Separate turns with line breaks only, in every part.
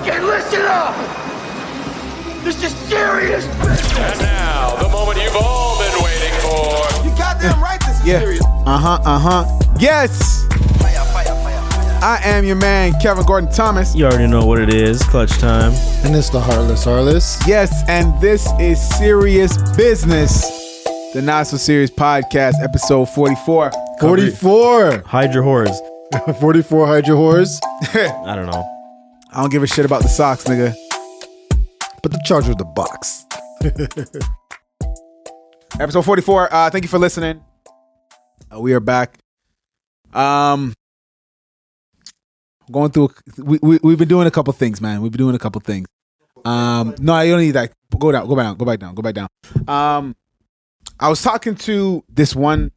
fucking listen up! This is serious business!
And now, the moment you've all been waiting for.
You goddamn right this is serious.
Yes! I am your man, Kevin Gordon Thomas.
You already know what it is. Clutch time.
And it's the Heartless.
Yes, and this is Serious Business, the Not So Serious Podcast, episode 44.
44.
Hide your whores.
44 hide your whores.
I don't know.
I don't give a shit about the socks, nigga.
But the charger of the box.
Episode 44. Thank you for listening. We are back. Going through. We've been doing a couple things, man. We've been doing a couple things. No, you don't need that. Go back down. I was talking to this one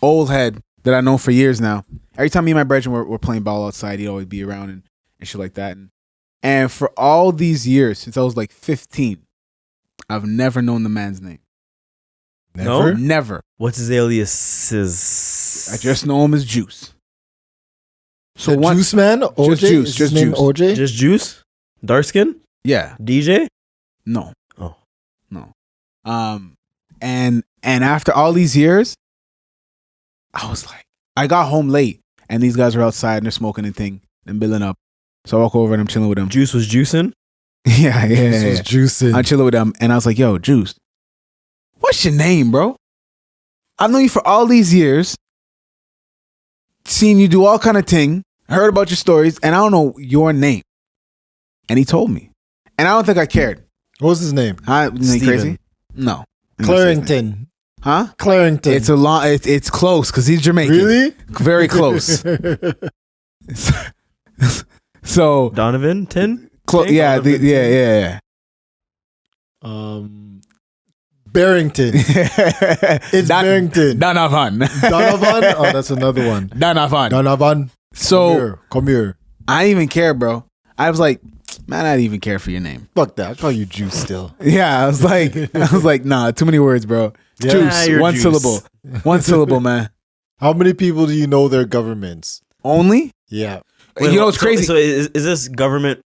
old head that I know for years now. Every time me and my brethren were playing ball outside, he'd always be around and shit like that. And for all these years, since I was like 15, I've never known the man's name.
No?
Never.
What's his aliases?
I just know him as Juice.
So Juice Man? OJ?
Just Juice.
Is
Just
his name
Juice.
OJ?
Just Juice? Dark skin?
Yeah.
DJ?
No.
Oh.
No. And after all these years, I was like, I got home late and these guys were outside and they're smoking and thing and billing up. So I walk over and I'm chilling with them.
Juice was juicing?
Yeah.
Juice was juicing.
I'm chilling with them and I was like, yo, Juice, what's your name, bro? I've known you for all these years, seen you do all kind of thing, heard about your stories, and I don't know your name. And he told me. And I don't think I cared.
What was his name?
Isn't he crazy? No.
Clarington.
Huh?
Clarington.
It's a long. It's close because he's Jamaican.
Really?
Very close. So
Donovan? Tin?
yeah.
Barrington. It's Barrington.
Donovan.
Donovan? Oh, that's another one. Donovan.
So
Come here.
I didn't even care, bro. I was like, man, I didn't even care for your name.
Fuck that. I call you Juice still.
Yeah, I was like, nah, too many words, bro.
Yeah.
Juice,
You're
one
Juice.
syllable. One syllable, man.
How many people do you know their governments?
Only?
Yeah.
Wait,
you know what's crazy?
So is this government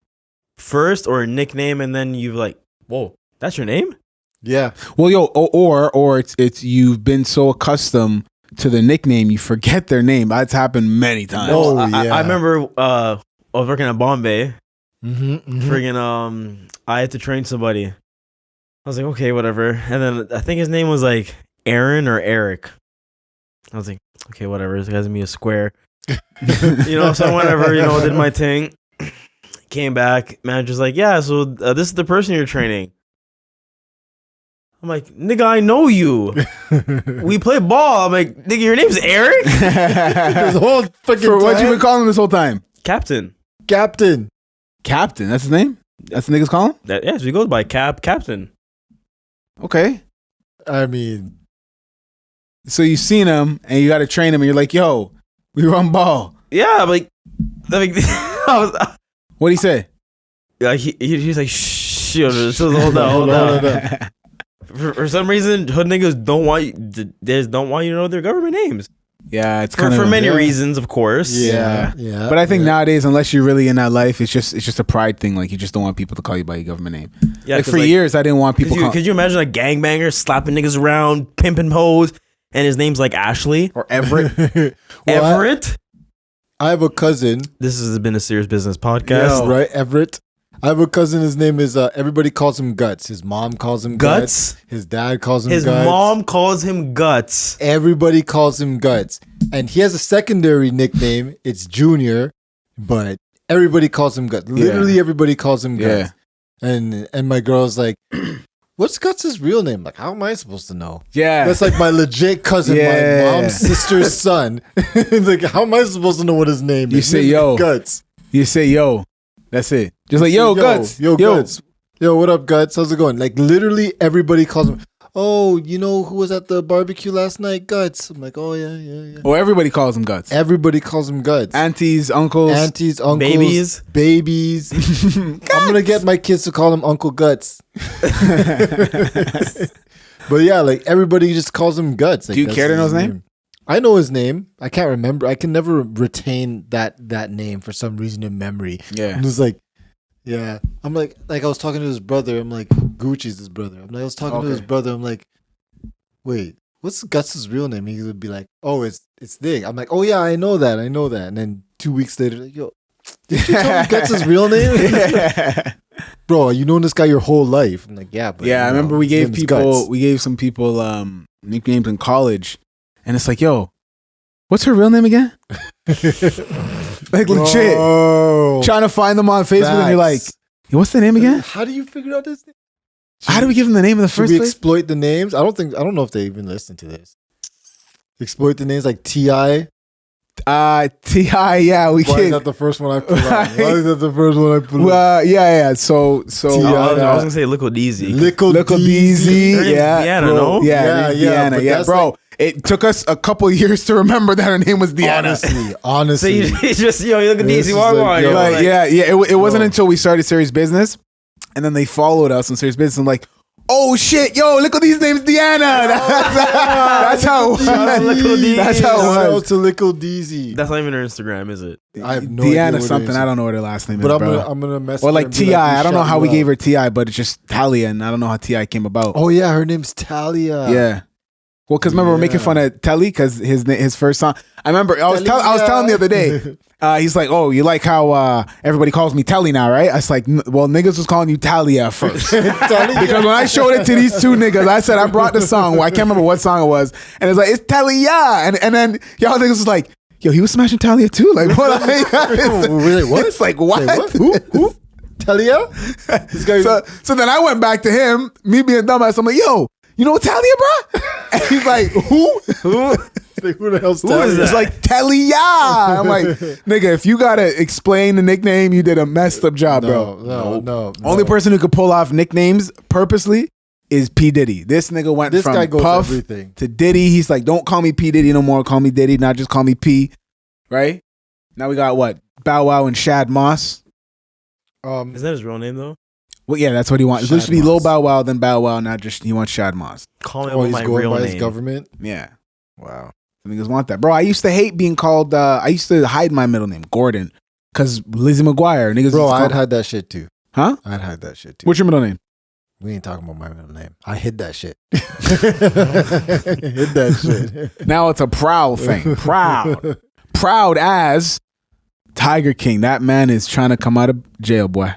first or a nickname and then you've like, whoa, that's your name?
Yeah.
Well, yo, or it's you've been so accustomed to the nickname you forget their name. That's happened many times.
Oh,
I remember I was working at Bombay.
Mm-hmm.
Friggin' I had to train somebody. I was like, okay, whatever. And then I think his name was like Aaron or Eric. I was like, okay, whatever. This guy's gonna be a square. So whatever, did my thing. Came back, manager's like, yeah, so this is the person you're training. I'm like, nigga, I know you. We play ball. I'm like, nigga, your name's Eric?
This whole fucking
For what you
time?
been calling him this whole time?
Captain.
Captain.
Captain, that's his name? That's the niggas call him?
Yeah, so he goes by Captain.
Okay.
I mean,
So you seen him and you got to train him and you're like, yo, we run ball.
Yeah, I'm like
What'd he say?
he's like, shh, hold on. For some reason, hood niggas don't want you to know their government names.
Yeah, it's kind of
for many reasons, of course.
yeah.
But I think nowadays, unless you're really in that life, it's just a pride thing. Like you just don't want people to call you by your government name.
Yeah,
like for years, I didn't want people.
Could you imagine a gangbanger slapping niggas around, pimping hoes, and his name's like Ashley
or Everett.
Well,
Everett?
I have a cousin.
This has been a Serious Business podcast.
Yes, right? Everett. I have a cousin. His name is, everybody calls him Guts. His mom calls him Guts. His dad calls him
His
Guts.
mom calls him Guts.
Everybody calls him Guts. And he has a secondary nickname. It's Junior, but everybody calls him Guts. Literally everybody calls him Guts. And my girl's like, what's Guts' real name? Like, how am I supposed to know?
Yeah.
That's like my legit cousin, my mom's sister's son. It's like, how am I supposed to know what his name is?
You say, yo.
Guts.
You say, yo. That's it. Just like, yo, Guts.
Yo, Guts. Yo, what up, Guts? How's it going? Like, literally everybody calls him, oh, you know who was at the barbecue last night? Guts. I'm like, oh, yeah.
Or everybody calls him Guts.
Everybody calls him Guts.
Aunties, uncles.
Babies. I'm going to get my kids to call him Uncle Guts. But yeah, like everybody just calls him Guts. Like,
do you care to know his name?
I know his name. I can't remember. I can never retain that name for some reason in memory.
Yeah.
I'm just like, Yeah. I'm like I was talking to his brother. I'm like, Gucci's his brother. I'm like, I was talking to his brother. I'm like, wait, what's Guts's real name? He would be like, oh, it's Nick. I'm like, oh yeah, I know that. And then 2 weeks later, like, yo, did you tell me Guts's real name? Bro, you known this guy your whole life. I'm like, yeah, but
I remember we gave some people nicknames in college, and it's like, yo, what's her real name again? Like legit, trying to find them on Facebook, and you're like, yo, what's the name again?
How do you figure out this name?
How do we give them the name in the first
we
place?
Exploit the names? I don't know if they even listen to this. Exploit the names like T.I.
T.I. Yeah, we
Why
can.
is that the first one I put on? Why is that the first one I put on?
Yeah. So
I was gonna say Lickle Deezy.
Lickle
Deezy.
Her name's
Yeah,
Deanna,
bro.
no?
Yeah,
Yeah,
Deanna.
but
Yeah,
that's
bro.
like-
It took us a couple of years to remember that her name was Deanna.
So
Honestly.
you just, yo, you look at
This
Deezy
is
Walk
like,
on.
yo,
You're
Like,
like,
yeah. It wasn't until we started Serious Business, and then they followed us on Serious Business. And like, oh shit, yo, look at these names, Deanna. That's how it was.
Lickle Deezy.
That's how
Shout
it
out
was.
to Lickle Deezy.
That's not even her Instagram, is it?
I have no idea.
Deanna
what it
something.
is.
I don't know what her last name
But
is,
I'm
bro.
gonna mess
Or
with her
like
and be
Ti. I don't know
shout
how
you
we gave
out.
her Ti, but it's just Talia, and I don't know how Ti came about.
Oh yeah, her name's Talia.
Yeah. Well, because remember we're making fun of Telly because his first song. I remember I was telling the other day. He's like, "Oh, you like how everybody calls me Telly now, right?" I was like, "Well, niggas was calling you Talia first because when I showed it to these two niggas, I said I brought the song. Well, I can't remember what song it was, and it's like it's Talia, and then y'all niggas was like, "Yo, he was smashing Talia too." Like what?
Really? What?
It's like what?
Wait, what? Who? Talia? This guy.
So then I went back to him, me being dumbass. I'm like, "Yo, you know Talia, bro?" And he's like, "Who?
Who the hell's
Who
Talia?
is that?
It's like Talia." I'm like, nigga, if you gotta explain the nickname, you did a messed up job, bro.
No.
Only person who could pull off nicknames purposely is P. Diddy. This nigga went
This
from
guy goes
Puff
everything.
to Diddy. He's like, don't call me P. Diddy no more. Call me Diddy. Not just call me P. Right? Now we got what? Bow Wow and Shad Moss.
Is that his real name though?
Well, yeah, that's what he wants. It used to be
Shad
Lil
Moss.
Bow Wow, then Bow Wow. Now just he wants Shad Moss.
Call me
Oh,
with
he's
my
going
real
by
name.
his government.
Yeah.
Wow.
Niggas want that, bro. I used to hate being called. I used to hide my middle name, Gordon, because Lizzie McGuire. Niggas,
Bro,
used to
I'd
call-
had that shit too.
huh?
I'd had that shit too.
What's your middle name?
We ain't talking about my middle name. I hid that shit. Hid that shit.
Now it's a proud thing. Proud as Tiger King. That man is trying to come out of jail, boy.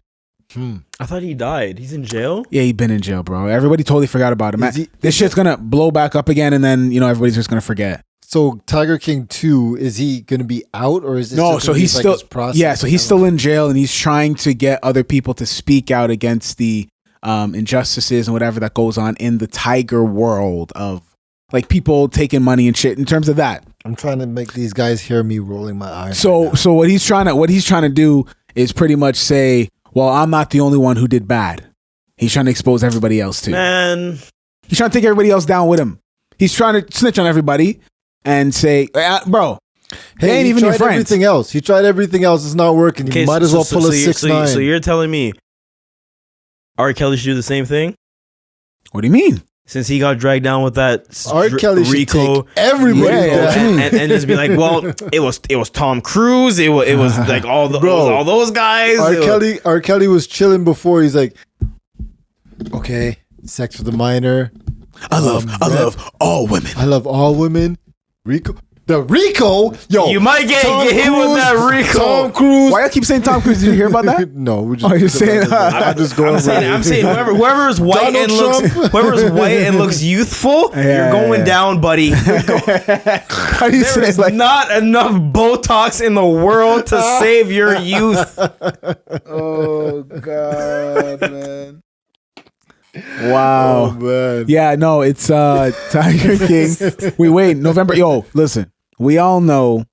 I thought he died. He's in jail?
Yeah, he been in jail, bro. Everybody totally forgot about him. Man,
Is he-
this shit's gonna blow back up again, and then everybody's just gonna forget.
So Tiger King 2, is he going to be out or is this
No,
just
so
gonna be
he's
like
still
his process?
yeah, so he's still in jail, and he's trying to get other people to speak out against the injustices and whatever that goes on in the tiger world of like people taking money and shit. In terms of that,
I'm trying to make these guys hear me rolling my eyes.
so what he's trying to do is pretty much say, well, I'm not the only one who did bad. He's trying to expose everybody else too.
Man.
He's trying to take everybody else down with him. He's trying to snitch on everybody and say, bro, they ain't
he
even your
tried
friends.
everything else. He tried everything else. It's not working.
Okay,
You might as well pull a
you're-
6ix9ine.
So you're telling me R. Kelly should do the same thing?
What do you mean?
Since he got dragged down with that
R. Kelly should
Rico
take everybody
Yeah,
down.
and just be like, well, it was Tom Cruise, it was like all those guys.
R. Kelly was chilling before. He's like, okay, sex with a minor.
I love all women.
I love all women. Rico. The Rico? Yo.
You might get hit with that Rico.
Tom Cruise.
Why y'all keep saying Tom Cruise? Did you hear about that?
No, we're just.
Oh, you're saying-
I'm just going.
I'm saying whoever's white
Donald
whoever's white and looks youthful, you're going down, buddy.
How do you say
There's
like?
not enough Botox in the world to save your youth.
Oh God, man! Wow.
Oh man.
Yeah, no, it's Tiger King. We wait November. Yo, listen. We all know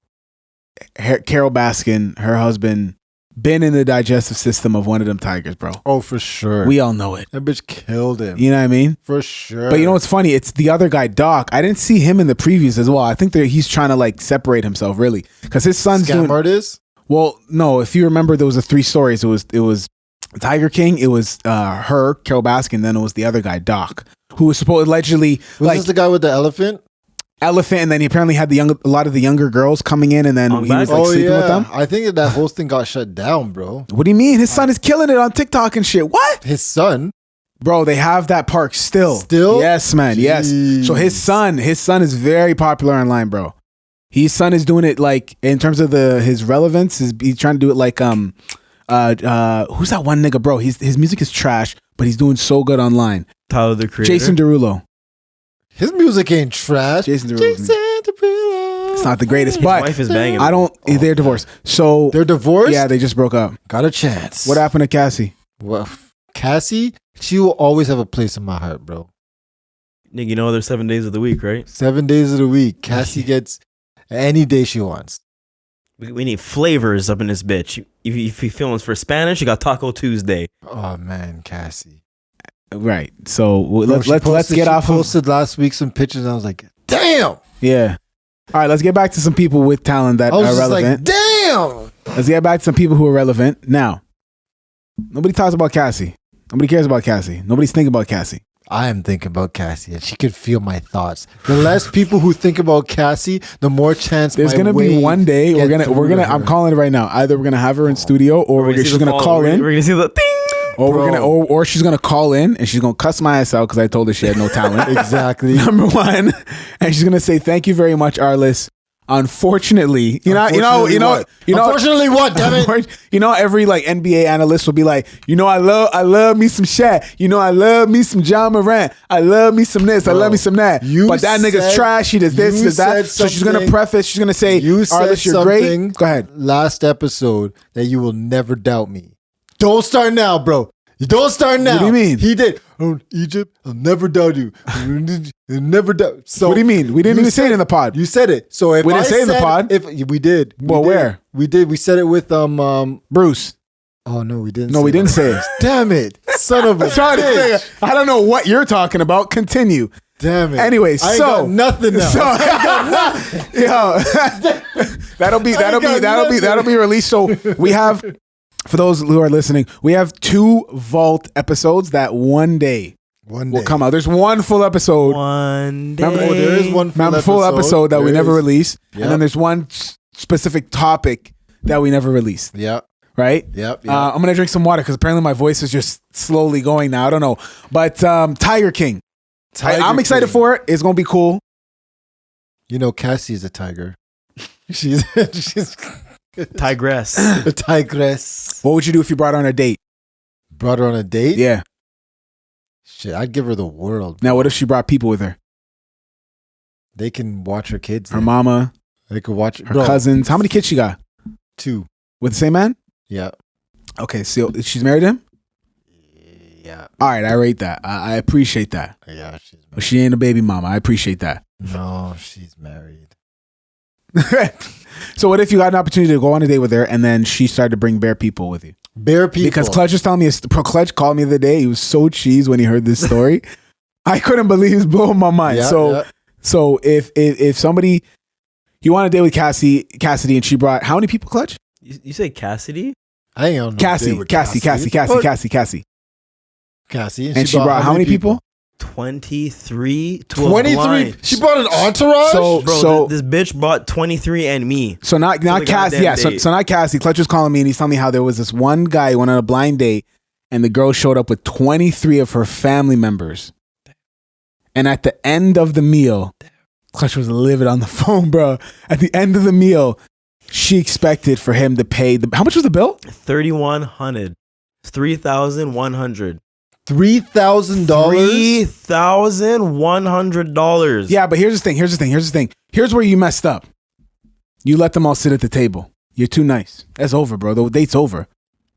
Carol Baskin, her husband, been in the digestive system of one of them tigers, bro.
Oh, for sure.
We all know it.
That bitch killed him.
You know what I mean?
For sure.
But you know what's funny? It's the other guy, Doc. I didn't see him in the previews as well. I think that he's trying to like separate himself, really, because his son's
Scam
doing.
artist?
Well, no. If you remember, there was 3 stories. It was Tiger King. It was her, Carol Baskin. Then it was the other guy, Doc, who was supposed allegedly
Was
like
this the guy with the elephant?
elephant, and then he apparently had a lot of the younger girls coming in, and then
On
he was like
Oh
sleeping with
yeah,
them.
I think that whole thing got shut down, bro.
What do you mean? His son is killing it on TikTok and shit. What?
His son.
Bro, they have that park still.
Still?
Yes, man. Yes. So his son is very popular online, bro. His son is doing it like in terms of his relevance. He's trying to do it like who's that one nigga, bro? His music is trash, but he's doing so good online.
Tyler the Creator.
Jason Derulo.
His music ain't trash.
Jason Derulo.
Jason Derulo.
It's not the greatest,
His
but
wife is banging.
they're divorced. So
They're divorced?
yeah, they just broke up.
Got a chance.
What happened to Cassie?
Well, Cassie, she will always have a place in my heart, bro.
Nigga, you know there's 7 days of the week, right?
7 days of the week. Cassie gets any day she wants.
We need flavors up in this bitch. If you feeling for Spanish, you got Taco Tuesday.
Oh man, Cassie.
Right. So
Bro,
let's get off of
posted last week some pictures and I was like, damn.
yeah. All right, let's get back to some people with talent that
I was
are
just
relevant.
like, damn.
Let's get back to some people who are relevant. Now, nobody talks about Cassie. Nobody cares about Cassie. Nobody's thinking about Cassie.
I am thinking about Cassie and she could feel my thoughts. The less people who think about Cassie, the more chance
There's
my
gonna be
wave
one day we're
gets
gonna
through to
I'm
her.
calling it right now. Either we're gonna have her in studio or
We're
she's gonna call in.
We're gonna see the ding.
Or we're
Bro.
gonna or she's gonna call in and she's gonna cuss my ass out because I told her she had no talent.
Exactly.
Number one. And she's gonna say, "Thank you very much, Arliss. Unfortunately,
Unfortunately what, damn it?
Every like NBA analyst will be like, I love me some Shaq. I love me some John Morant. I love me some this. I love me some that.
you
But that nigga's
said-
trash. He does this,
you
does that.
said
So she's gonna
something-
preface. She's gonna say,
You said
Arliss, you're
something
great. Go ahead.
last episode that you will never doubt me. Don't start now, bro. You don't start now.
What do you mean?
He did. Oh, Egypt, I'll never doubt you. I'll never doubt. So
What do you mean? We didn't
you
even say it in the pod.
You said it. So if
We didn't
I
say it in the
said-
pod.
If we did.
Well,
we did.
where?
We did. We said it with
Bruce.
Oh no, we didn't.
No, we didn't say it.
Damn it, son of a
Trying to
bitch.
figure. I don't know what you're talking about. Continue.
Damn it.
Anyway,
I ain't
so
got nothing now.
that'll be released. So we have, for those who are listening, we have 2 Vault episodes that one day
One
will
day.
come out. There's one full episode.
One day.
Remember,
Oh, there is one
full episode that we
There
never
is.
released,
Yep.
and then there's one specific topic that we never released.
Yep.
Right?
Yep.
I'm gonna drink some water because apparently my voice is just slowly going now. I don't know, but Tiger King. I'm excited for it. It's gonna be cool.
You know, Cassie's a tiger. She's
Tigress.
a tigress.
What would you do if you brought her on a date?
Brought her on a date?
Yeah.
Shit, I'd give her the world.
Now, what if she brought people with her?
They can watch her kids.
Her mama,
They could watch
her cousins. How many kids she got?
2.
With the same man?
Yeah.
Okay, so she's married to him?
Yeah.
All right, I rate that. I appreciate that.
Yeah, she's
But she ain't a baby mama. I appreciate that.
No, she's married.
So what if you got an opportunity to go on a date with her and then she started to bring bare people with you?
Bare people.
Because Clutch was telling me, Clutch called me the other day. He was so cheesed when he heard this story. I couldn't believe it was blowing my mind.
Yeah,
So if somebody, you want to date with Cassidy and she brought, how many people, Clutch?
You say Cassidy?
I ain't on no
Cassie.
date with Cassie.
And she brought how many people?
23 to
23.
a blind.
She brought an entourage?
Bro, this bitch brought 23 and me.
So not
the
Cassie.
goddamn
Yeah, so
date.
not Cassie. Clutch was calling me and he's telling me how there was this one guy who went on a blind date and the girl showed up with 23 of her family members. And at the end of the meal, Clutch was livid on the phone, bro. At the end of the meal, she expected for him to pay how much was the bill?
3,100. 3,100.
$3,000?
$3,100.
Yeah, but here's the thing. Here's where you messed up. You let them all sit at the table. You're too nice. That's over, bro. The date's over.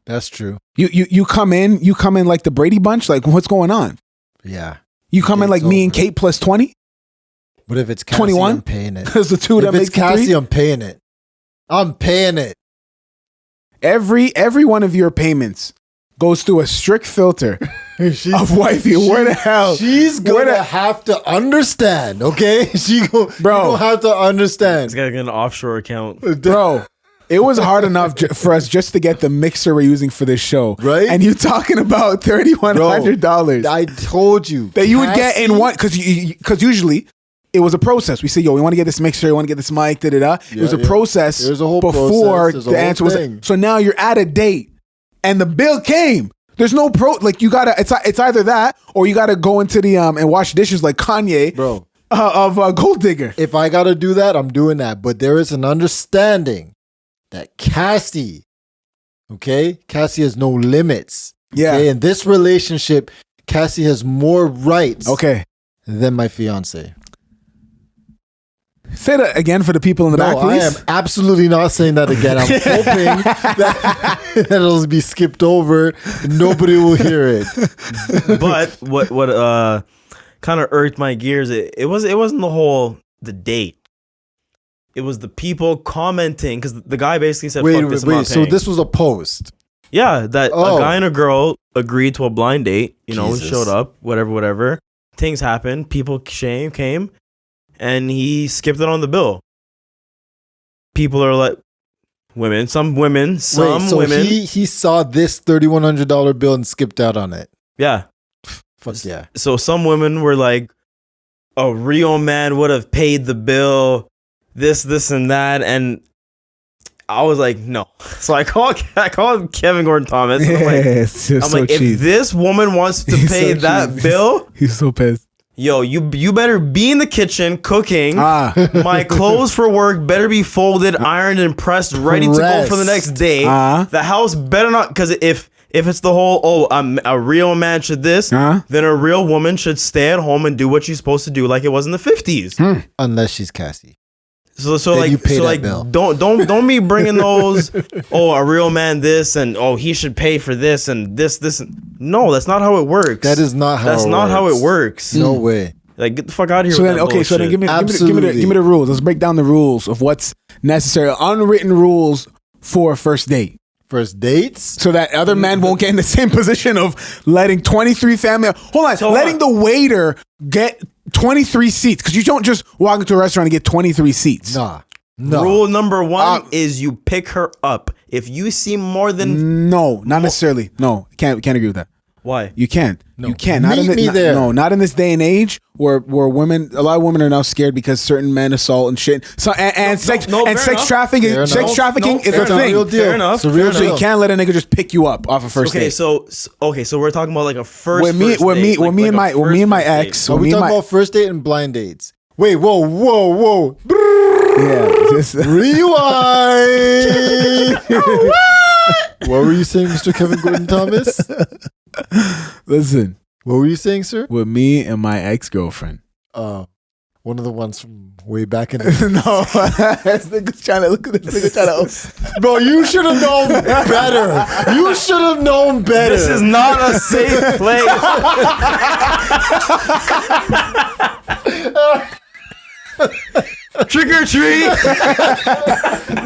That's true.
You come in like the Brady Bunch. Like, what's going on?
Yeah.
You come in like
Date's
me and
over.
Kate plus 20?
But if it's Cassie,
21?
I'm paying it.
Because the two
If
that
it's
make the
Cassie,
three?
I'm paying it. I'm paying it.
Every one of your payments goes through a strict filter of wifey. Where the hell?
She's
Where
gonna
the-
have to understand, okay?
Bro.
you gonna have to understand.
It's got an offshore account.
Bro, it was hard enough for us just to get the mixer we're using for this show.
Right?
And you talking about $3,100
I told you
that you would get in
Cassie-
one, because usually it was a process. We said, yo, we want to get this mixer, we want to get this mic, it was a process
There's a whole
before
process. There's a
the
whole
answer was.
thing.
So now you're at a date and the bill came. There's no like you gotta. It's either that or you gotta go into the and wash dishes like Kanye,
Bro.
of Gold Digger.
If I gotta do that, I'm doing that. But there is an understanding that Cassie has no limits.
Yeah.
Okay? In this relationship, Cassie has more rights
Okay.
than my fiance.
Say that again for the people in the back,
I
please.
am absolutely not saying that again. I'm hoping that it'll be skipped over. Nobody will hear it.
But what kind of irked my gears, it wasn't the date. It was the people commenting, because the guy basically said, "Fuck this, I'm not
So
paying."
this was a post.
Yeah, that
Oh.
a guy and a girl agreed to a blind date.
Jesus.
Showed up, whatever. Things happened. People came, and he skipped it on the bill. People are like, some women.
He saw this $3,100 bill and skipped out on it.
Yeah.
Fuck yeah.
So some women were like, a real man would have paid the bill, this, and that. And I was like, no. So I called Kevin Gordon Thomas. I'm like, if this woman wants to pay that bill,
He's so pissed.
yo, you better be in the kitchen cooking. My clothes for work better be folded, ironed, and pressed, ready to go for the next day. The house better not, because if it's the whole, a real man should this, then a real woman should stay at home and do what she's supposed to do, like it was in the 50s.
Unless she's Cassie.
So
Then you pay that bill.
don't be bringing those. A real man this, and he should pay for this and this. No, that's not how it works.
That is not how.
how it works.
No way.
Like, get the fuck out of here.
So
with
then,
that
okay, so then
bullshit.
give me the rules. Let's break down the rules of what's necessary, unwritten rules for a first date.
First dates.
So that other men won't get in the same position of letting 23 family. Letting the waiter get 23 seats, because you don't just walk into a restaurant and get 23 seats.
Nah. No.
Rule number one is you pick her up. If you see more than
No, not necessarily. No, can't agree with that.
why?
You can't.
No.
You can't.
Meet me there.
No, not in this day and age where women. A lot of women are now scared because certain men assault and shit. So sex trafficking.
Fair
Sex
enough.
trafficking is a
It's a
thing.
real deal.
Fair enough.
It's a real
So you
deal.
can't let a nigga just pick you up off a first
Okay,
date.
so we're talking about like a first.
With me and my ex.
So we talking about first date and blind dates. Wait, whoa.
Yeah, just
Rewind. What were you saying, Mr. Kevin Gordon Thomas?
listen.
What were you saying, sir?
With me and my ex-girlfriend.
One of the ones from way back in the
No, this nigga's trying to look at this nigga trying to.
Bro, you should have known better. You should have known better.
This is not a safe place. Trick or treat.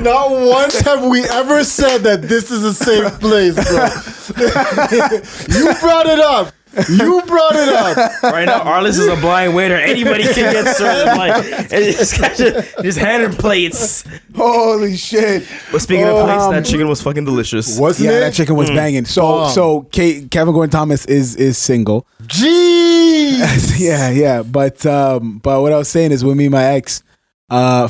Not once have we ever said that this is a safe place, bro. You brought it up.
Right now, Arliss is a blind waiter. Anybody can get served. Like, just handing plates.
Holy shit!
But speaking of plates, that chicken was fucking delicious.
Wasn't
Yeah,
it?
that chicken was banging. So Kevin Gordon Thomas is single.
Jeez.
Yeah. But what I was saying is, with me and my ex,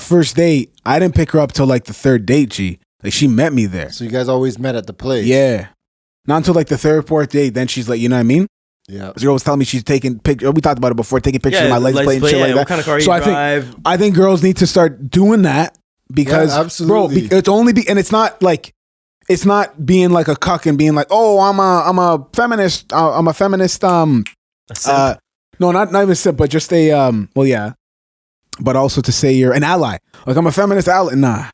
first date, I didn't pick her up till like the third date. G, like she met me there.
So you guys always met at the place.
Yeah, not until like the third, fourth date. Then she's like, you know what I mean?
Yeah.
This girl was telling me she's taking pictures. We talked about it before, taking pictures of my license plate and shit like that.
What kind of car you
So
drive?
I think girls need to start doing that because,
Yeah, absolutely.
bro, it's only and it's not like, it's not being like a cuck and being like, oh, I'm a feminist. I'm a feminist.
A simp.
No, not even simp, but just a well, yeah, but also to say you're an ally. Like I'm a feminist ally. Nah,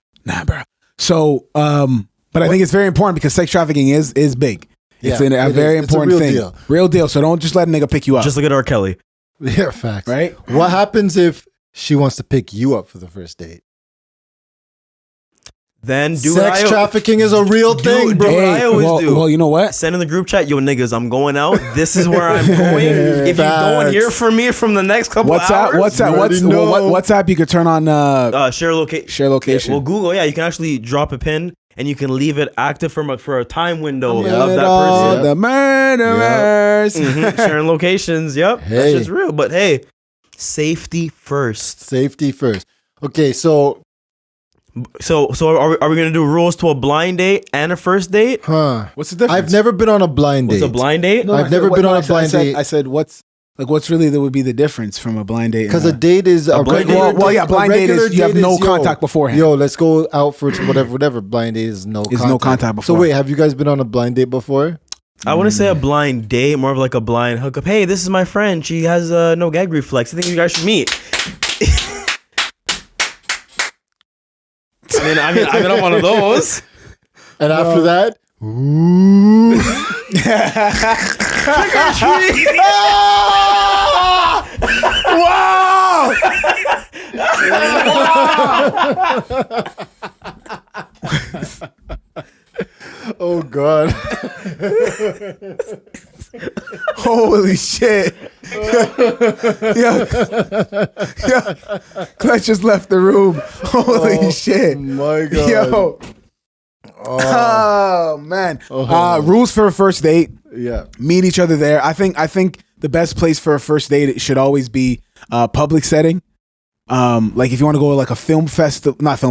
bro. So, but I think it's very important because sex trafficking is big. It's
Yeah,
a
it
very
is. It's a
important
real
thing.
deal.
Real deal. So don't just let a nigga pick you up.
Just look at R. Kelly.
Yeah, facts.
Right?
What happens if she wants to pick you up for the first date?
Then do
Sex
what I,
trafficking is a real thing, bro.
what I always do.
Well, you know what?
Send in the group chat, yo niggas, I'm going out. This is where I'm going. If you don't hear from me from the next couple hours,
WhatsApp? You could turn on
share location.
share location.
Well, Google, you can actually drop a pin and you can leave it active for a time window of that
all
person.
the murderers.
Sharing locations. Yep,
Hey.
that's just real. But hey, Safety first.
Safety first. Okay, so
are we gonna do rules to a blind date and a first date?
What's the difference?
I've never been on a blind date.
What's a blind date?
No,
I've never been on a blind date.
I said what's really that would be the difference from a blind date?
Because a date is a
blind
regular
date-
well, yeah, blind date
regular
is you have
date
no
is,
contact beforehand.
Yo, let's go out for whatever. Blind date is no contact.
before.
So wait, have you guys been on a blind date before?
I wouldn't say a blind date, more of like a blind hookup. Hey, this is my friend. She has no gag reflex. I think you guys should meet. I've been on one of those.
And after that, ooh.
Wow!
Oh God.
Holy shit! Yeah, Clutch just left the room. Holy shit!
My God.
Yo. Oh man. Rules for a first date.
Yeah.
Meet each other there. I think the best place for a first date, it should always be a public setting. Like if you want to go to like a not film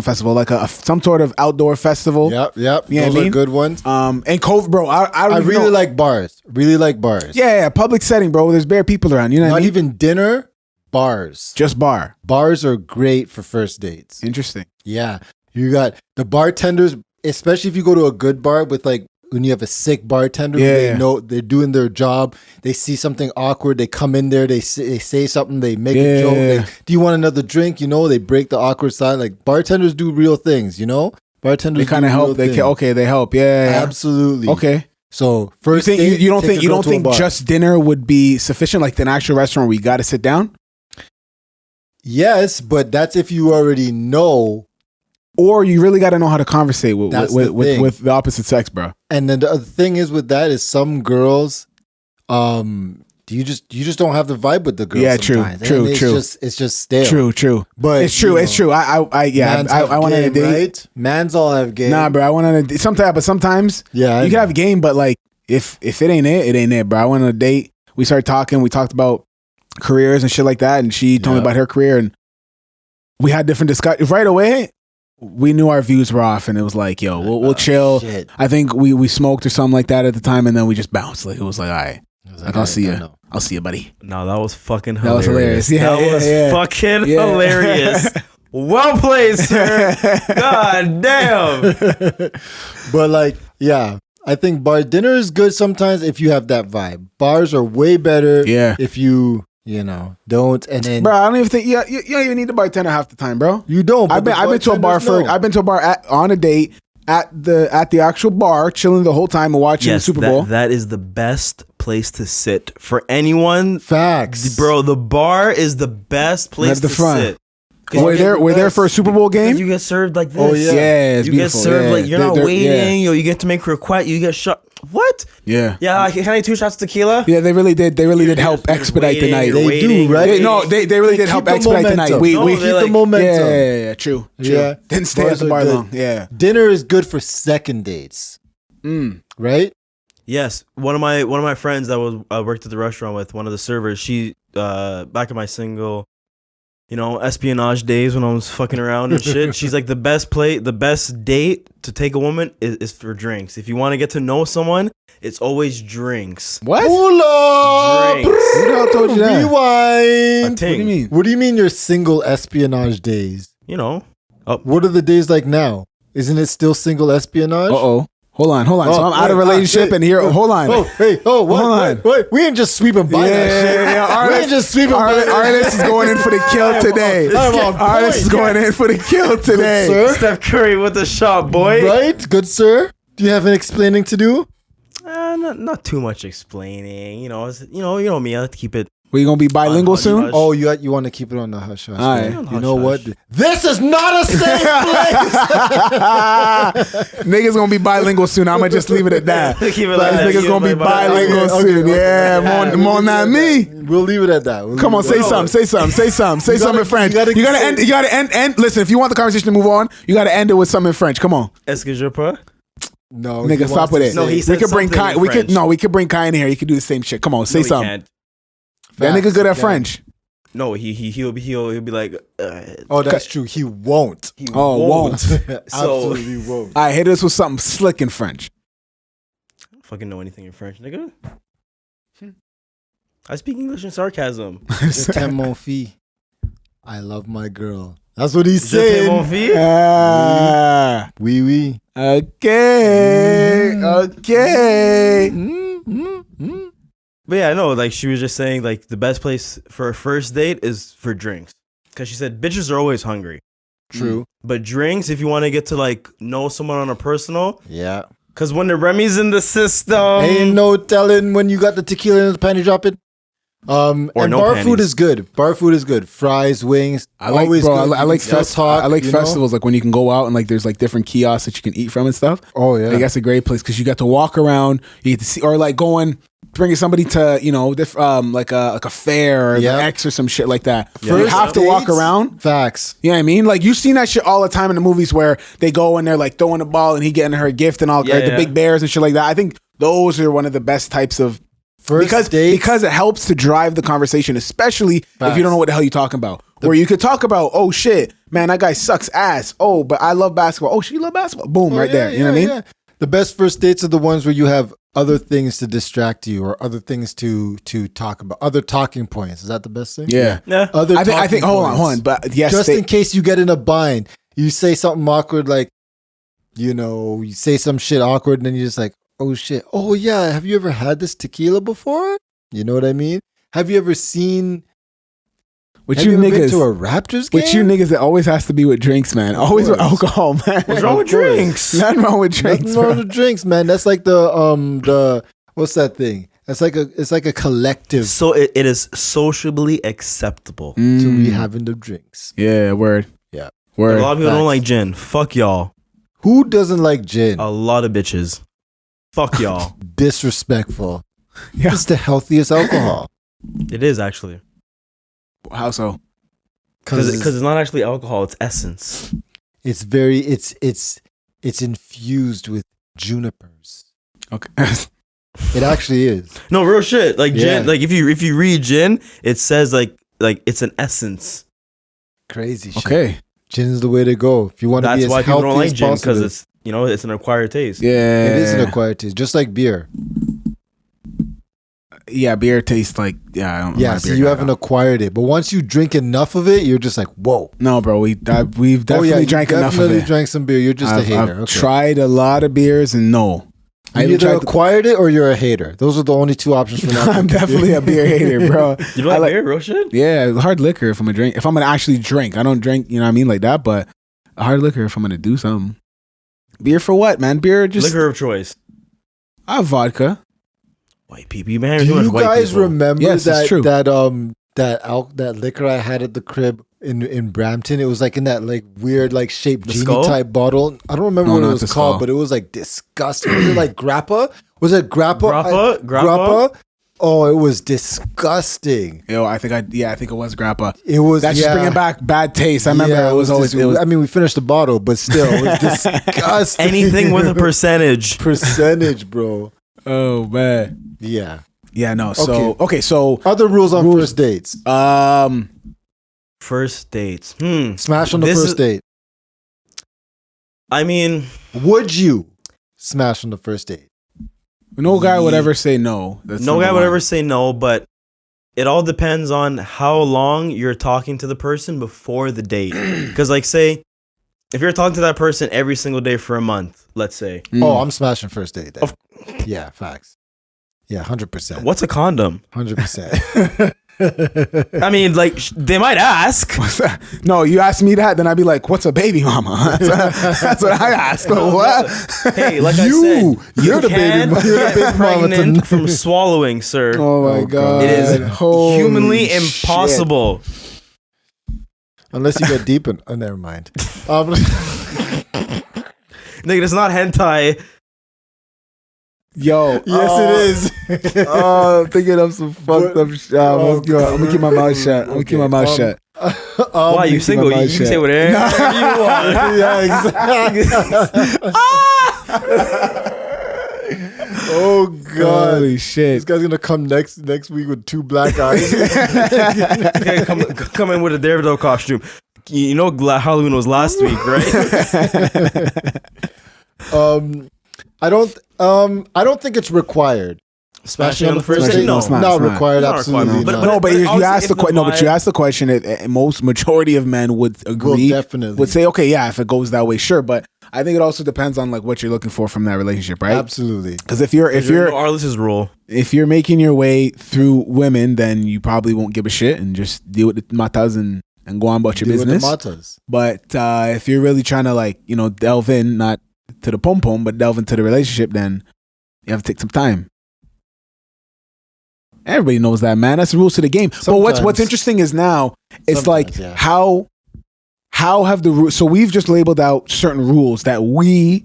festival, like some sort of outdoor festival.
Yep.
You know
Those
what I
are
mean?
good ones.
And Cove, bro, I
I really like bars.
Yeah, public setting, bro. There's bare people around. You know what I
Not
mean?
even dinner, bars.
Just bar.
Bars are great for first dates.
Interesting.
Yeah. You got the bartenders, especially if you go to a good bar with like when you have a sick bartender, they know they're doing their job. They see something awkward, they come in there, they say something, they make a joke. Do you want another drink? You know, they break the awkward side. Like bartenders do real things. You know, bartenders
They kind of help. They help. Yeah.
Absolutely.
Okay.
So first,
you don't think just dinner would be sufficient? Like an actual restaurant where you got to sit down.
Yes, but that's if you already know.
Or you really got to know how to conversate with the opposite sex, bro.
And then the other thing is with that is some girls, you just don't have the vibe with the girls.
Yeah,
sometimes.
true.
It's just stale.
True.
But
it's true. It's true. I want on a date.
Right? Mans all have game.
Nah, bro. I want on a date. Sometimes
Yeah,
you can have game, but like if it ain't it ain't it, bro. I went on a date. We started talking. We talked about careers and shit like that, and she told me about her career, and we had different discussions right away. We knew our views were off, and it was like, yo, we'll chill.
Shit.
I think we smoked or something like that at the time, and then we just bounced. Like it was like, all right, I'll see you. I'll see you, buddy.
No, that was fucking
That was
hilarious.
hilarious. Yeah,
That was fucking hilarious. Well played, sir. God damn.
But like, yeah, I think dinner is good sometimes if you have that vibe. Bars are way better.
Yeah.
If you don't, and then
Bro, I don't even think you don't even need the bartender half the time, bro.
you don't.
I've been to a bar on a date at the actual bar, chilling the whole time and watching the Super Bowl.
That is the best place to sit for anyone.
Facts,
Bro, the bar is the best place to sit.
We're there for a Super Bowl game.
You get served like this.
Oh, yeah.
Yeah, it's
you
beautiful.
get served like you're not waiting.
Yeah.
Yo, you get to make request. You get shot. What?
Yeah.
Yeah. Can I 2 shots of tequila?
Yeah, they really did. They really did help expedite the night.
They do, right?
They really did help
keep the
expedite the night.
momentum.
We
Keep
keep
the momentum.
Yeah, true.
Yeah.
Didn't stay
Bars
at the
are
bar
good.
long. Yeah.
Dinner is good for second dates, right?
Yes. One of my friends that was worked at the restaurant with, one of the servers. She back in my single, espionage days when I was fucking around and shit. She's like the best date to take a woman is for drinks. If you want to get to know someone, it's always drinks.
What?
Hold up.
Drinks.
Who the hell told you that?
Rewind.
What do you mean?
What do you mean your single espionage days?
Oh.
What are the days like now? Isn't it still single espionage?
Uh-oh. Hold on. So I'm out of
wait,
relationship and here. Hold on.
Oh, hey, what?
Hold on.
What? We ain't just sweeping by that shit. We ain't just sweeping by that shit.
Arliss is going in for the kill today. Arliss is going in for the kill today.
Good, sir.
Steph Curry with the shot, boy.
Right? Good, sir. Do you have an explaining to do?
Not too much explaining. You know me. I like to keep it.
Are you going to be bilingual
Hush,
soon?
hush.
Oh, you want to keep it on the hush hush.
All right.
You know what?
Hush.
This is not a safe place.
Niggas going to be bilingual soon. I'm going to just leave it at that.
Keep it
Like,
like that.
niggas
Keep
going to
it
be
like that.
bilingual
Okay,
soon.
okay.
Yeah, more not me.
We'll leave it at that.
Come on, say something. Say something in French. You gotta end. Listen, if you want the conversation to move on, you gotta end it with something in French. Come on,
Est-ce que je peux?
No,
nigga, stop with it.
No, he
we
said
could bring
something
Kai.
in
We could
French.
we could bring Kai in here. He could do the same shit. Come on, say
No, he
something.
can't.
That nigga good at
Yeah.
French.
No, he'll be like,
Oh, that's true. He won't.
he
won't.
So
Absolutely won't.
All right, hit us with something slick in French.
I don't fucking know anything in French, nigga. I speak English in sarcasm.
Je t'aime mon fille. I love my girl. That's what he's
Je t'aime, mon
saying.
fille.
Ah,
Oui, oui.
okay, okay.
But yeah, I know. Like she was just saying, like the best place for a first date is for drinks, because she said bitches are always hungry.
True.
But drinks, if you want to get to like know someone on a personal,
Yeah.
because when the Remy's in the system,
Ain't no telling when you got the tequila and the panty dropping. And
no
bar
panties.
food is good. Bar food is good. Fries, wings.
I like,
always
bro.
good.
I like
You can still talk,
I like
you know?
festivals, like when you can go out and like there's like different kiosks that you can eat from and stuff.
Oh yeah.
Like, that's a great place because you get to walk around. You get to see, or like bringing somebody to like a fair or
Yeah.
the X or some shit like that.
Yeah.
You
First
have to walk
dates,
around.
Facts.
You know what I mean? Like you've seen that shit all the time in the movies where they go and they're like throwing the ball and he getting her a gift and all
Yeah,
the
yeah.
big bears and shit like that. I think those are one of the best types of
First dates.
because it helps to drive the conversation, especially if
Facts.
you don't know what the hell you're talking about. Where you could talk about, oh shit, man, that guy sucks ass. Oh, but I love basketball. Oh, she love basketball. Boom, right there. You know what I mean?
Yeah. The best first dates are the ones where you have other things to distract you or other things to talk about. Other talking points. Is that the best thing?
Yeah.
yeah.
Other
I think
talking
hold
points.
on. But yes,
Just in case you get in a bind, you say something awkward, like, you say some shit awkward, and then you're just like, oh shit. Oh yeah, have you ever had this tequila before? You know what I mean? Have you ever seen?
with
have
you
you ever been
niggas,
to a Raptors game?
with you niggas, it always has to be with drinks, man. Always with
course.
alcohol, man.
What's wrong with drinks?
Nothing wrong with drinks,
Nothing wrong
bro.
with drinks, man. That's like the what's that thing? It's like a collective
So it is sociably acceptable.
to
Mm.
be having the drinks.
Yeah, word.
Yeah.
A
Word.
lot of people
Facts.
don't like gin. Fuck y'all.
Who doesn't like gin?
A lot of bitches. Fuck y'all.
Disrespectful.
Yeah.
It's the healthiest alcohol.
It is actually
How so?
because it's not actually alcohol. It's essence.
it's very it's infused with junipers.
Okay.
It actually is.
No, real shit. Like
Yeah.
gin. Like if you read gin, it says like it's an essence.
Crazy shit.
Okay.
Gin is the way to go. If you want to be
That's
as
why people
healthy
don't like
as
gin,
possible.
because it's an acquired taste.
Yeah.
It is an acquired taste, just like beer.
Yeah, beer tastes like I don't.
Yeah,
I'm
so
not a
you
beer guy,
haven't
though.
acquired it, but once you drink enough of it, you're just like, whoa.
No, bro. We've definitely
you
drank enough of
definitely
it.
drank some beer. You're just a
I've
hater. Okay.
tried a lot of beers and no. I
You
even
either
tried to-
acquired it or you're a hater. Those are the only two options for now.
I'm definitely a beer hater, bro.
You don't
I
like beer, real shit?
Yeah, hard liquor if I'm gonna drink. If I'm gonna actually drink, I don't drink. You know what I mean, like that. But a hard liquor if I'm gonna do something. Beer for what, man? Beer just.
Liquor of choice.
I have vodka.
White people. You been
Do
too much
you
white
guys
people.
remember
Yes, it's true.
that liquor I had at the crib in Brampton? It was like in that like weird like shaped
The
genie
skull?
type bottle. I don't remember
No,
what it
not
was
the
called,
skull.
but it was like disgusting. Was it like grappa? Was it grappa?
Grappa?
Grappa? Oh, it was disgusting.
Yo, I think it was grappa.
It was
That's just bringing back bad taste. I remember
Yeah,
it was always. It was,
I mean, we finished the bottle, but still, it was disgusting.
Anything with a percentage.
percentage, bro.
oh man.
Yeah.
Yeah. No. So okay. So
Other rules on first dates.
First dates.
Smash on the
This
first
is-
date.
I mean,
Would you smash on the first date?
no guy would ever say no. That's
no
number
guy would
one.
ever say no, but it all depends on how long you're talking to the person before the date. Because, like, say, if you're talking to that person every single day for a month, let's say,
Oh, I'm smashing first date. Then. Yeah, facts. Yeah, 100%.
what's a condom?
100%.
I mean, like, they might ask.
No, you ask me that, then I'd be like, "What's a baby mama?" That's what I ask. What?
Hey, like
You-
I said,
you're the baby
can
mo- you're the
get
baby mama
pregnant
to-
from swallowing, sir.
Oh my
Oh,
god!
God.
It is
Holy
humanly
shit.
impossible.
Unless you get deep in. Oh, never mind.
Nigga, it's not hentai.
Yo,
Yes, it is.
Oh, I'm thinking of some fucked up shit. I'm gonna keep my mouth shut. I'm gonna keep my mouth shut.
Why, you single? You can say whatever you want.
Yeah, exactly. Oh God!
Holy
This
shit!
guy's gonna come next week with 2 black eyes.
Okay, come in with a Daredevil costume. You know, Halloween was last week, right?
I don't think it's required.
Smashing on the first date?
No,
No,
it's not.
Not
It's not.
required.
Not
Absolutely
required.
not.
But you
obviously
asked the
if the
question. No, but you
vibe-
asked the question. Most majority of men would agree.
definitely.
Would say, okay, yeah, if it goes that way, sure. But I think it also depends on like what you're looking for from that relationship, right?
Absolutely.
Because if you're
Arliss's rule.
if you're making your way through women, then you probably won't give a shit and just deal with the matas and go on about your
Deal with the
business.
matas.
But if you're really trying to like delve in, not to the pom pom, but delve into the relationship, then you have to take some time. Everybody knows that, man. That's the rules to the game. But what's
Sometimes.
interesting is now it's
Sometimes,
like
yeah.
how have the rules? So we've just labeled out certain rules that we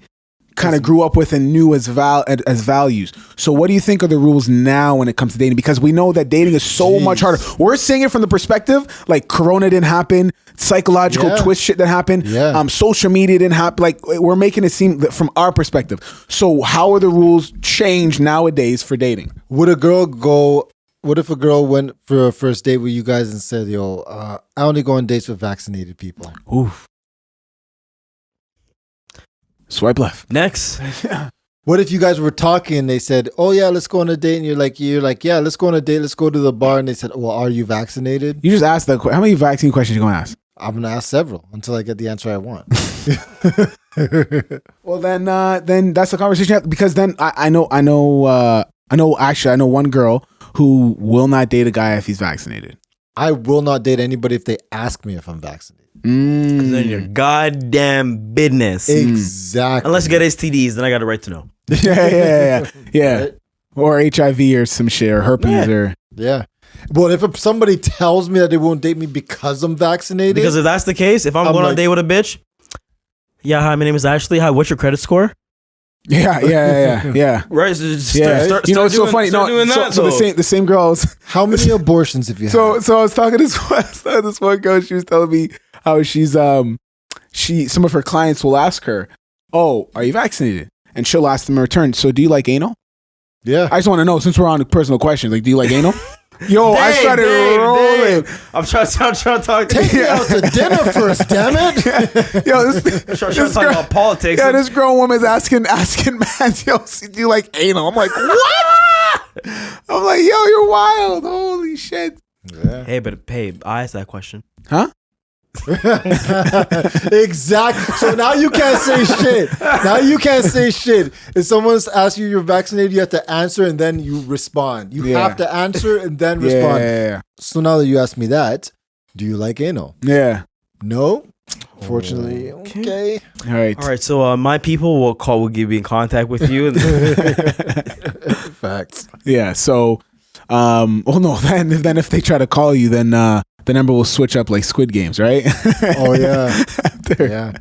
kind of grew up with and knew as values. So what do you think are the rules now when it comes to dating? Because we know that dating is so much harder. We're seeing it from the perspective like Corona didn't happen, psychological
Yeah.
twist shit that happened,
Yeah.
social media didn't happen. Like we're making it seem that from our perspective. So how are the rules changed nowadays for dating?
What if a girl went for a first date with you guys and said, "Yo, I only go on dates with vaccinated people."
Oof. Swipe left.
Next.
What if you guys were talking and they said, "Oh yeah, let's go on a date," and you're like, "Yeah, let's go on a date. Let's go to the bar," and they said, "Well, are you vaccinated?"
You just asked how many vaccine questions you gonna ask?
I'm gonna ask several until I get the answer I want.
Well, then that's the conversation you have, because then I know one girl who will not date a guy if he's vaccinated.
I will not date anybody if they ask me if I'm vaccinated.
Then your goddamn business.
Exactly.
Unless you get STDs, then I got a right to know.
yeah.
Right?
Or HIV or some shit or herpes or
Yeah. Well, if somebody tells me that they won't date me because I'm vaccinated,
Because if that's the case, if I'm going on a date with a bitch, yeah, hi, my name is Ashley. Hi, what's your credit score?
yeah.
Right. So just
Yeah,
start
you know it's so
doing-
funny.
start doing that,
So the same girls.
how many abortions have you had?
So I was talking to this one girl. She was telling me how some of her clients will ask her, "Oh, are you vaccinated?" And she'll ask them in return, "So do you like anal?"
Yeah.
I just want to know, since we're on personal questions, like, do you like anal? Yo, I started rolling.
I'm trying to talk.
Take me out to dinner first, damn it.
Yo, this
Trying to talk about politics.
yeah, this grown woman's asking man, yo, do you like anal? I'm like, what? I'm like, yo, you're wild. Holy shit.
Hey, I asked that question.
Huh?
Exactly. So now you can't say shit. If someone's asking you you're vaccinated, you have to answer and then you respond. You have to answer and then respond.
Yeah.
So now that you asked me that, do you like anal?
Yeah.
No. Fortunately, okay.
All right.
All right, so my people will be in contact with you.
Facts.
Yeah. So, well, no. Then if they try to call you, then the number will switch up like Squid Games, right?
Oh yeah.
After.
Yeah.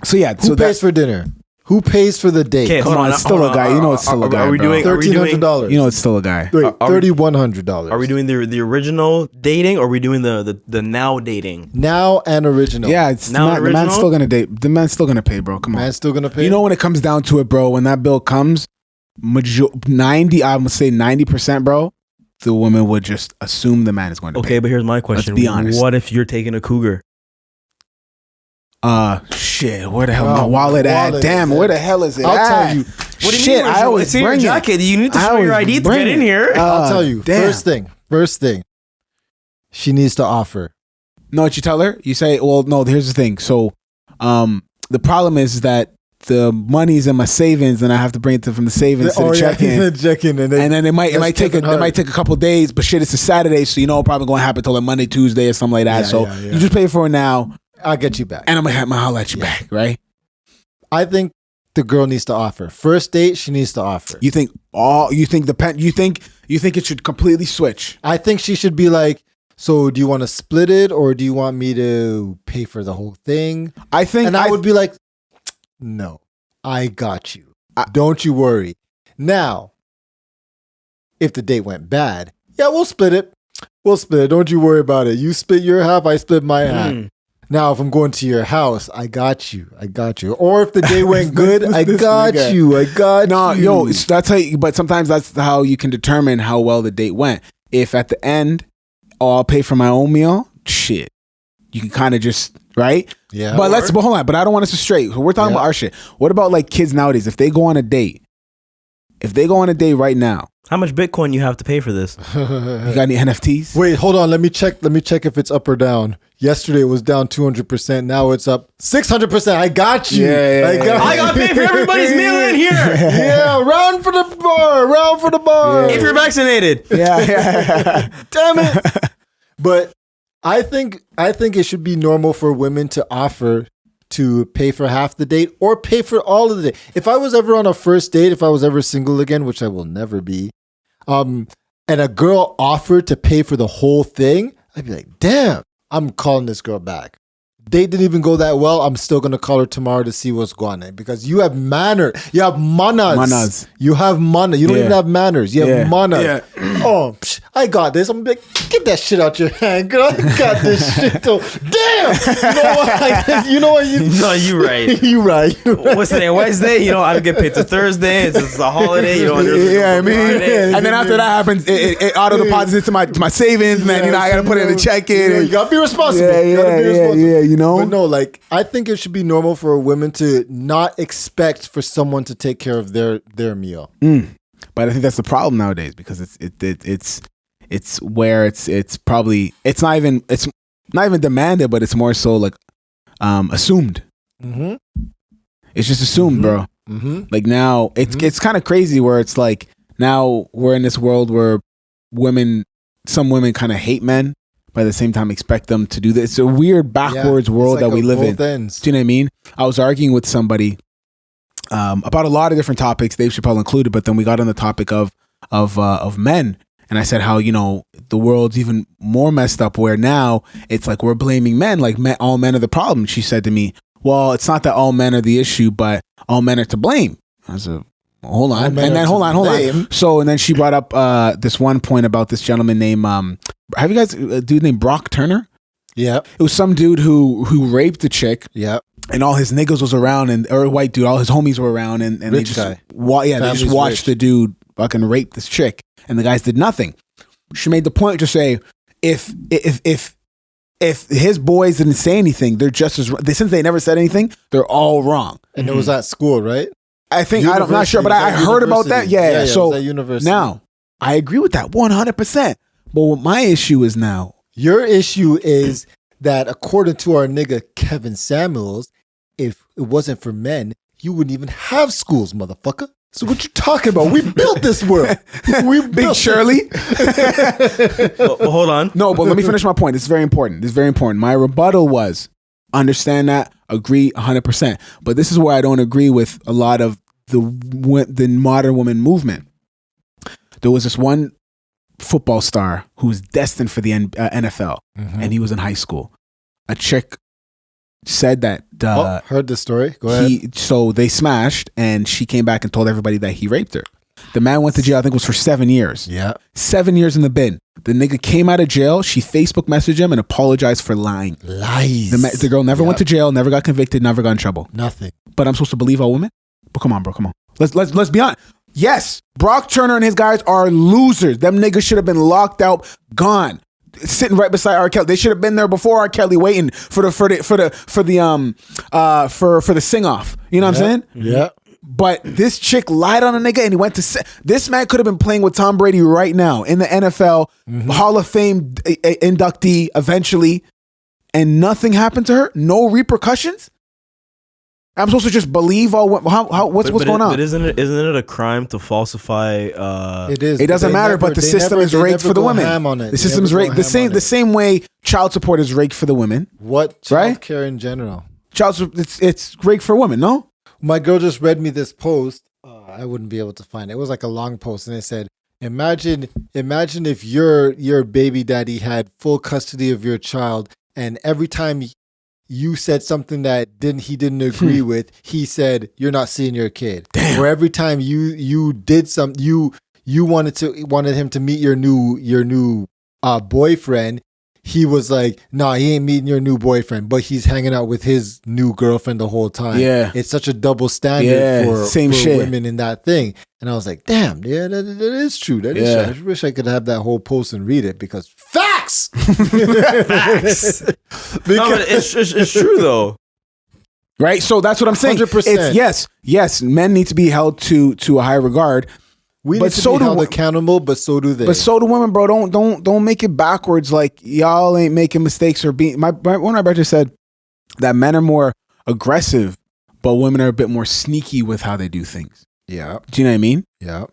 So yeah.
Who pays for dinner? Who pays for the date?
Okay,
Come
hold
on,
on,
it's still
hold
a
on.
guy. You know it's still a guy.
Are we
bro.
doing
$1,300.
You know it's still a guy.
Wait,
Are we-
$3,100.
Are we doing the original dating, or are we doing the now dating?
now and original?
Yeah, it's
Now
the man's
original?
still gonna date. The man's still gonna pay, bro. Come on.
Man's still gonna pay.
You know when it comes down to it, bro. When that bill comes, 90, I would say 90%, bro. The woman would just assume the man is going to pay.
Okay, but here's my question.
be honest.
What if you're taking a cougar?
Shit. Where the hell
Oh,
my wallet at?
wallet
Damn,
is
where
at.
the hell is it?
I'll
at?
tell you.
What do you
Shit,
mean?
I always
It's in your
bring it.
jacket. You need to
I
show your
always
ID to
bring
get in
it.
here.
I'll tell you.
Damn.
First thing. She needs to offer.
No, what you tell her? You say, well, no, here's the thing. So, the problem is that the money's in my savings and I have to bring it from the savings to the check-in.
check-in, and
And then it might take a couple days, but shit, it's a Saturday, so you know it's probably gonna happen till like Monday, Tuesday, or something like that.
Yeah,
so
yeah.
you just pay for it now,
I'll get you back.
and I'm gonna have my holler at you back, right?
I think the girl needs to offer. First date, she needs to offer.
You think it should completely switch?
I think she should be like, so do you want to split it or do you want me to pay for the whole thing?
I think,
And I would be like, no, I got you. Don't you worry. Now, if the date went bad, yeah, we'll split it. Don't you worry about it. You split your half, I split my half. Now, if I'm going to your house, I got you. Or if the day went good, I got you.
No, yo, that's how. But sometimes that's how you can determine how well the date went. If at the end, I'll pay for my own meal. Shit, you can kind of just right.
Yeah.
But hold on. But I don't want us to straight. So we're talking about our shit. What about like kids nowadays? If they go on a date, right now,
How much Bitcoin you have to pay for this?
you got any NFTs?
Wait, hold on. Let me check if it's up or down. Yesterday it was down 200%. Now it's up 600%. I got you.
Yeah.
I got to pay for everybody's meal in here.
Yeah, round for the bar.
If you're vaccinated.
Yeah.
Damn it. But I think it should be normal for women to offer to pay for half the date or pay for all of the date. If I was ever on a first date, if I was ever single again, which I will never be, and a girl offered to pay for the whole thing, I'd be like, damn, I'm calling this girl back. Date didn't even go that well. I'm still going to call her tomorrow to see what's going on because you have manner. You have manas. You have mana. You don't even have manners. You have manas. Yeah. Oh, I got this. I'm like, get that shit out your hand, girl. I got this shit though. Damn. You know what?
No, you right.
You right.
What's today? Wednesday? You know, I don't get paid till Thursday. It's a holiday. You know,
and then after that happens, it auto deposits into my savings, man. You know, I got to put it in a check-in.
You got to be responsible.
Yeah. You know?
But no, like I think it should be normal for women to not expect for someone to take care of their meal.
But I think that's the problem nowadays because it's where it's probably it's not even demanded, but it's more so like assumed. Mm-hmm. It's just assumed, bro. Mm-hmm. Like now it's kind of crazy where it's like now we're in this world where some women kind of hate men. But at the same time, expect them to do this. It's a weird backwards world that we live in.
Ends.
Do you know what I mean? I was arguing with somebody about a lot of different topics, Dave Chappelle included. But then we got on the topic of men, and I said how the world's even more messed up. Where now it's like we're blaming men, like all men are the problem. She said to me, "Well, it's not that all men are the issue, but all men are to blame." I said, hold on. And then hold on. So, and then she brought up this one point about this gentleman named, have you guys, a dude named Brock Turner?
Yeah.
It was some dude who raped a chick.
Yeah.
And all his niggas was around or a white dude, all his homies were around and they just,
guy.
They just watched the dude fucking rape this chick and the guys did nothing. She made the point to say, if his boys didn't say anything, they're just as, since they never said anything, they're all wrong.
And it was at school, right?
I think, I'm not sure, but I heard about that. Yeah. So now I agree with that 100%. But what my issue is now.
Your issue is that according to our nigga Kevin Samuels, if it wasn't for men, you wouldn't even have schools, motherfucker. So what you talking about? We built this world. We
Big Shirley.
Well, hold on.
No, but let me finish my point. This is very important. My rebuttal was, understand that, agree 100%. But this is where I don't agree with a lot of the modern woman movement. There was this one football star who was destined for the NFL, and he was in high school. A chick said that
heard the story. Go ahead.
So they smashed, and she came back and told everybody that he raped her. The man went to jail. I think it was for 7 years.
Yeah,
7 years in the bin. The nigga came out of jail. She Facebook messaged him and apologized for lying.
Lies.
The girl never went to jail, never got convicted, never got in trouble.
Nothing.
But I'm supposed to believe all women? But come on, bro. Come on. Let's be honest. Yes, Brock Turner and his guys are losers. Them niggas should have been locked out, gone, sitting right beside R. Kelly. They should have been there before R. Kelly, waiting for the sing off. You know what I'm saying?
Yeah.
But this chick lied on a nigga, and he went to. This man could have been playing with Tom Brady right now in the NFL, Hall of Fame inductee eventually, and nothing happened to her. No repercussions. I'm supposed to just believe all. What's going on?
But isn't it a crime to falsify?
It is.
It doesn't matter. But the system is rigged for the women. The system is rigged the same way child support is rigged for the women.
What child care in general?
It's rigged for women. No.
My girl just read me this post. I wouldn't be able to find it. It was like a long post, and it said, "Imagine if your baby daddy had full custody of your child, and every time you said something that he didn't agree with, he said, you're not seeing your kid."
Damn.
Or every time you did something, you wanted him to meet your new boyfriend, he was like, nah, he ain't meeting your new boyfriend, but he's hanging out with his new girlfriend the whole time.
Yeah.
It's such a double standard for
shit.
women in that thing. And I was like, damn, yeah, that is true. That is true. I wish I could have that whole post and read it because facts!
Facts!
No, but it's true though.
Right? So that's what I'm saying.
100%.
It's, yes, men need to be held to a high regard.
We
But
need to
so
be
do
held
wo-
accountable, but so do they.
But so do women, bro. Don't make it backwards. Like y'all ain't making mistakes or being. One of my brothers said that men are more aggressive, but women are a bit more sneaky with how they do things.
Yeah.
Do you know what I mean?
Yeah.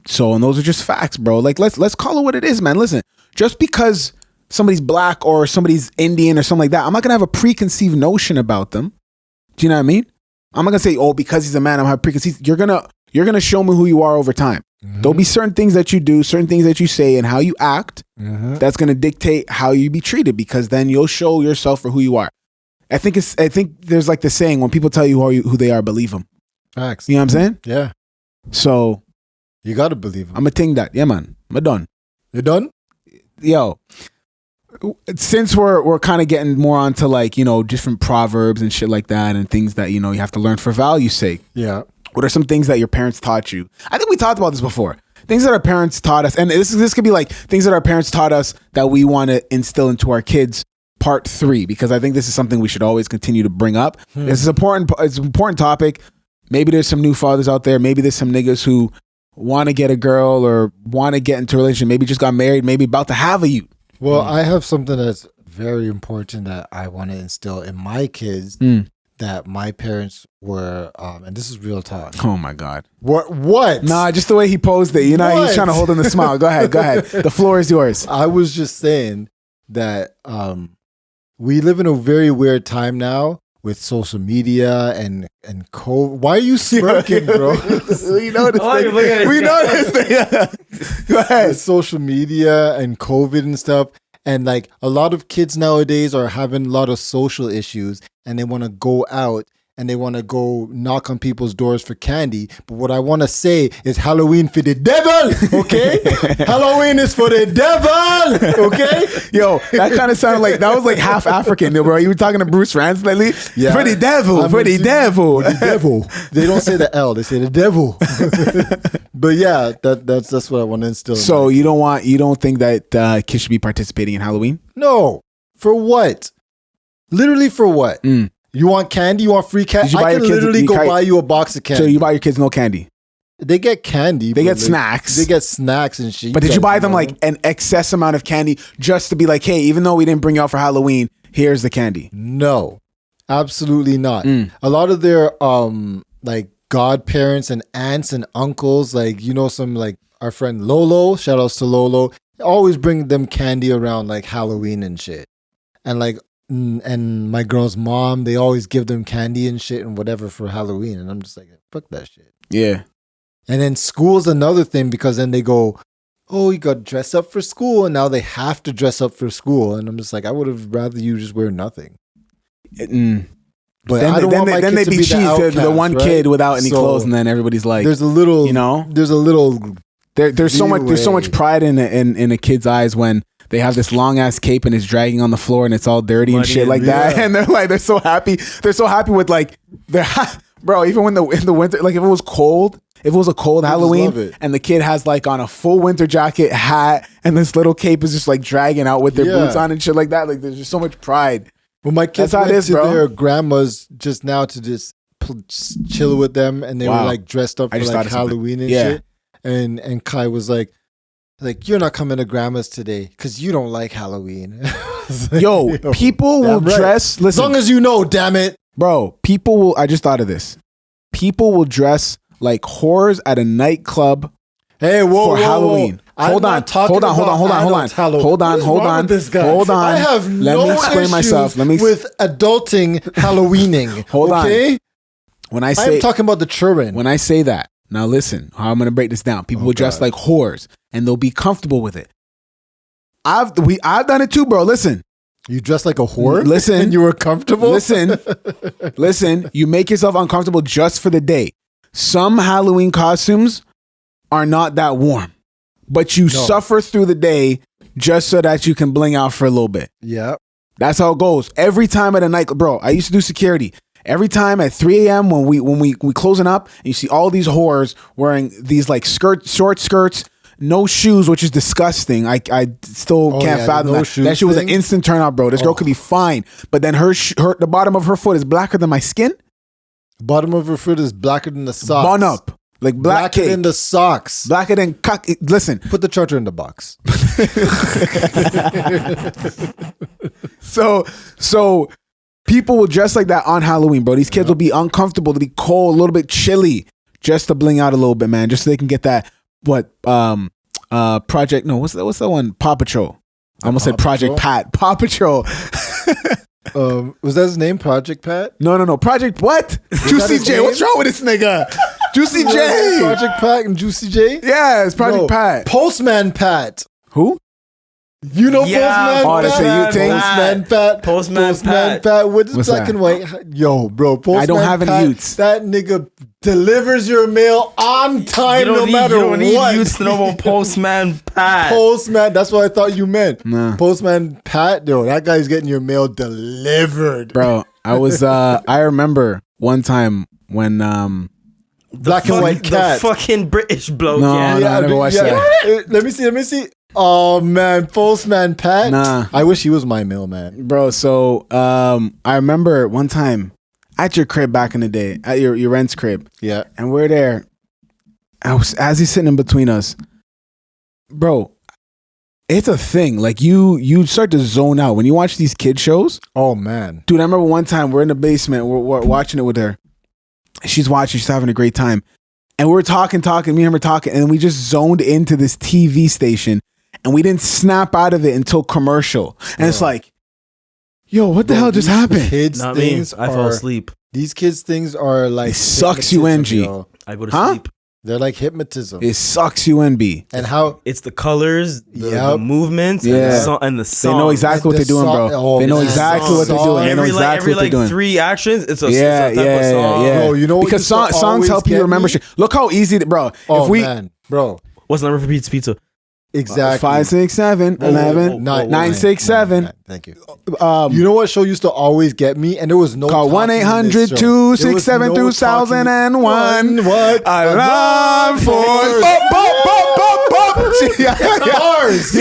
So and those are just facts, bro. Like let's call it what it is, man. Listen, just because somebody's black or somebody's Indian or something like that, I'm not gonna have a preconceived notion about them. Do you know what I mean? I'm not gonna say, oh, because he's a man, I'm have preconceived. You're gonna show me who you are over time. There'll be certain things that you do, certain things that you say, and how you act. That's gonna dictate how you be treated, because then you'll show yourself for who you are. I think there's like the saying, when people tell you who they are, believe them.
Facts.
You know what I'm saying?
Yeah.
So
You got to believe them.
I'm a ting that. Yeah, man. I'm done.
You're done?
Yo, since we're kind of getting more onto like, you know, different proverbs and shit like that, and things that, you know, you have to learn for value's sake.
Yeah.
What are some things that your parents taught you? I think we talked about this before. Things that our parents taught us, and this could be like things that our parents taught us that we want to instill into our kids. Part 3, because I think this is something we should always continue to bring up. This is important. It's an important topic. Maybe there's some new fathers out there. Maybe there's some niggas who want to get a girl or want to get into a relationship. Maybe just got married. Maybe about to have a youth.
Well, I have something that's very important that I want to instill in my kids that my parents were, and this is real talk.
Oh my God.
What?
Nah, just the way he posed it. You know, he's
What?
trying to hold in the smile. Go ahead. The floor is yours.
I was just saying that we live in a very weird time now with social media and COVID. Why are you smirking, bro?
We know this
Oh, you're
thing.
looking at
We
it.
know this thing. Go ahead.
With social media and COVID and stuff. And like a lot of kids nowadays are having a lot of social issues and they want to go out and they want to go knock on people's doors for candy. But what I want to say is Halloween for the devil, okay? Halloween is for the devil, okay?
Yo, that kind of sounded like, that was like half African, bro. You were talking to Bruce Rance lately?
Yeah.
For the devil, for the devil.
The devil. They don't say the L, they say the devil. But yeah, that's what I want to instill.
So you don't think that kids should be participating in Halloween?
No. For what? Literally for what? You want candy? You want free candy?
Did you buy
I
your
can
kids-
literally
you
go
ca-
buy you a box of candy.
So you buy your kids no candy,
They get candy.
They
but,
get
like,
snacks.
They get snacks and shit.
but did you
guys
buy them
know.
like an excess amount of candy just to be like, hey, even though we didn't bring you out for Halloween, here's the candy?
No, absolutely not.
Mm.
A lot of their like godparents and aunts and uncles, like, you know, some like our friend Lolo, shout outs to Lolo, always bring them candy around like Halloween and shit. And like, and my girl's mom, they always give them candy and shit and whatever for Halloween. And I'm just like, fuck that shit.
Yeah.
And then school's another thing, because then they go, oh, you got to dress up for school. And now they have to dress up for school. And I'm just like, I would have rather you just wear nothing. But
Then,
I don't want my
then
kid
they
to
be
be
cheesed.
the
The
outcast,
one
right?
kid without any
So
clothes, and then everybody's like,
there's a little,
you know,
there's a little,
there's so much
leeway.
pride in a kid's eyes when they have this long ass cape and it's dragging on the floor and it's all dirty and
Muddy
shit
and-
like that,
yeah.
and they're so happy with like bro, even when in the winter, like if it was cold. If it was a cold
just
Halloween
love it.
and the kid has like on a full winter jacket, hat, and this little cape is just like dragging out with their
Yeah.
boots on and shit like that, like there's just so much pride.
well, my kids
That's how it
went
is,
to
bro.
their grandma's just now to just chill with them. And they
Wow.
were like dressed up
I
for
just
like
thought of something.
Halloween and
Yeah.
shit. And Kai was like, you're not coming to grandma's today because you don't like Halloween. I was like,
Yo, people will
damn right.
dress.
as
Listen,
long as you know, damn it.
bro, people will. I just thought of this. People will dress like whores at a nightclub
Hey, whoa,
for
whoa,
Halloween.
Whoa.
Hold on, hold on. Hold on.
This guy.
Hold on.
I have
Let
no
me explain
issues
myself.
with adulting Halloweening.
Hold on.
okay?
When I
I'm
say
talking about the children.
when I say that, now listen, how I'm gonna break this down. People
Oh,
will dress
God.
like whores and they'll be comfortable with it. I've done it too, bro. Listen.
You dress like a whore?
Listen.
And you were comfortable?
Listen, you make yourself uncomfortable just for the day. Some Halloween costumes are not that warm, but you suffer through the day just so that you can bling out for a little bit.
Yeah.
That's how it goes. Every time at a night, bro, I used to do security. Every time at 3 a.m. when we closing up, and you see all these whores wearing these like short skirts, no shoes, which is disgusting. I still can't fathom that. That shit was an instant turn off, bro. This girl could be fine, but then the bottom of her foot is blacker than my skin.
Bottom of her foot is blacker than the socks.
Bun up. Like blacker
than the socks.
Blacker than cock. Listen.
Put the charger in the box.
So people will dress like that on Halloween, bro. These kids will be uncomfortable, to be cold, a little bit chilly, just to bling out a little bit, man. Just so they can get that Project. No, what's that one? Paw Patrol. I almost said Project Pat. Paw Patrol.
Was that his name, Project Pat?
No. Project what? Juicy J. What's wrong with this nigga? Juicy J.
Project Pat and Juicy J?
Yeah, it's Project Pat.
Postman Pat.
Who?
You know Postman Pat?
Postman
Pat with
What's
black
that?
and white. Yo, bro, Postman
I don't have
Pat,
any youths.
That nigga delivers your mail on time no matter what.
You don't need youths to know about Postman Pat.
Postman, that's what I thought you meant.
Nah.
Postman Pat, yo, that guy's getting your mail delivered.
Bro, I remember one time when
Black and white cat.
The fucking British bloke.
No,
yeah.
no, I never watched that.
Let me see. Oh man, Postman Pat.
Nah.
I wish he was my mailman.
Bro, so I remember one time at your crib back in the day, at your rent's crib.
Yeah.
And we're there. As he's sitting in between us, bro, it's a thing. Like you start to zone out when you watch these kid shows.
Oh man.
Dude, I remember one time we're in the basement, we're watching it with her. She's watching, she's having a great time. And we were talking, me and her talking, and we just zoned into this TV station and we didn't snap out of it until commercial. And it's like, yo, what the hell just happened?
Kids
Not
things
me. I fall asleep.
These kids things are like
It sucks you in, G.
yo.
I go to
Huh?
sleep.
They're like hypnotism.
It sucks you in, B.
And how
It's the colors, the
Yep.
movements,
Yeah.
and the
They
song.
know exactly what they're doing, bro.
Oh,
They know
man.
exactly what they're
Song.
doing. They know
Every
exactly what they're doing.
3 actions, it's a
Yeah,
it's a type of song.
yeah.
Bro, you know what
because
used to
songs
always
help you
get
remember
me?
shit. Look how easy, bro.
Oh
if we
man, bro.
What's the number for Pete's Pizza?
Exactly.
5, 6, 7, 11,
Nine,
9, 6, 7.
Thank you. You know what show used to always get me, and there was no
Call
talking in this show.
1-800-267-2001.
What?
Alarm for
Cars.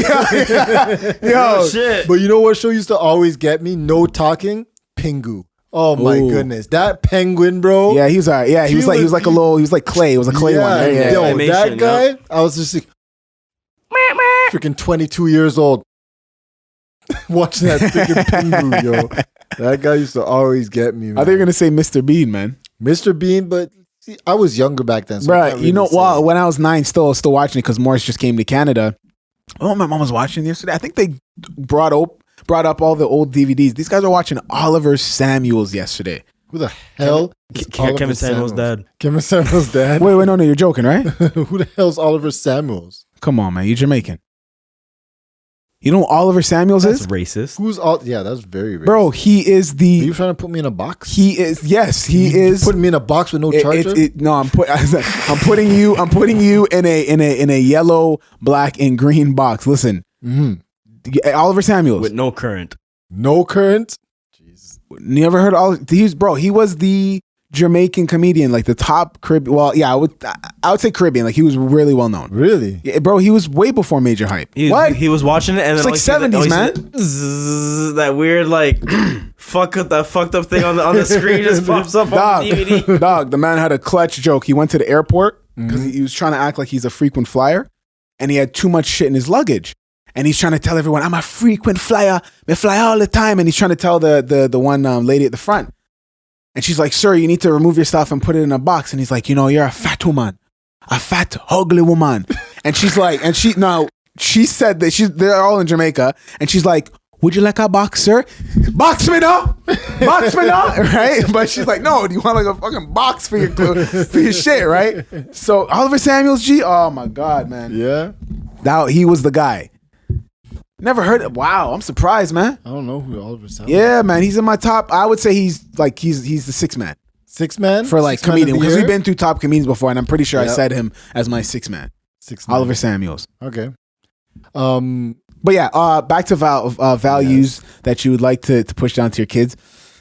Yo,
Shit.
But you know what show used to always get me? No talking. Pingu. Oh my
Ooh.
goodness, that penguin, bro.
yeah, he was alright. Yeah, he was like clay. It was a clay one. Yeah.
Yo,
Animation,
that guy.
yeah.
I was just like, freaking 22 years old watching that freaking Pingu, yo. That guy used to always get me, man.
I think you're gonna say Mr. Bean, man.
Mr. Bean, but see, I was younger back then. So I
Right.
can't
You know,
really
well,
say.
when I was 9, still watching it because Morris just came to Canada. Oh, my mom was watching yesterday. I think they brought up all the old DVDs. These guys are watching Oliver Samuels yesterday.
Who the hell is Oliver
Kevin Samuels' dad.
Kevin Samuels' dad?
Wait, no, you're joking, right?
Who the hell's Oliver Samuels?
Come on, man, you're Jamaican. You know who Oliver Samuels
That's
is?
racist.
Who's all? Yeah, that's very racist.
Bro, he is
Are
the.
you trying to put me in a box?
He is. Yes, he
You
is.
putting me in a box with no charger?
No, I'm putting you in a yellow, black, and green box. Listen, Oliver Samuels.
With no current.
No current. Jeez.
You ever heard of he was the Jamaican comedian, like the top Caribbean. Well, yeah, I would say Caribbean. Like he was really well known.
Really?
Yeah, bro, he was way before Major Hype.
He was watching it and
It's
then
like
see that-
70s,
see
man.
that zzz, that weird like that fucked up thing on the screen just pops up on the DVD.
Dog, the man had a clutch joke. He went to the airport because he was trying to act like he's a frequent flyer, and he had too much shit in his luggage. And he's trying to tell everyone, I'm a frequent flyer. I fly all the time. And he's trying to tell the one lady at the front. And she's like, sir, you need to remove your stuff and put it in a box. And he's like, you're a fat woman. A fat, ugly woman. And she's like, she said that they're all in Jamaica. And she's like, would you like a box, sir? Box me now. Box me now. Right? But she's like, no, do you want like a fucking box for your shit, right? So Oliver Samuels, G, oh my God, man.
Yeah.
He was the guy. Never heard it. Wow, I'm surprised, man.
I don't know who Oliver Samuels.
Yeah, man, he's in my top. I would say he's the 6th man
6 man
for like
6 man of
comedian
the
because
year?
we've been through top comedians before, and I'm pretty sure I
Yep.
said him as my 6th man.
6 man.
Oliver Samuels.
Okay.
But yeah, back to values that you would like to push down to your kids.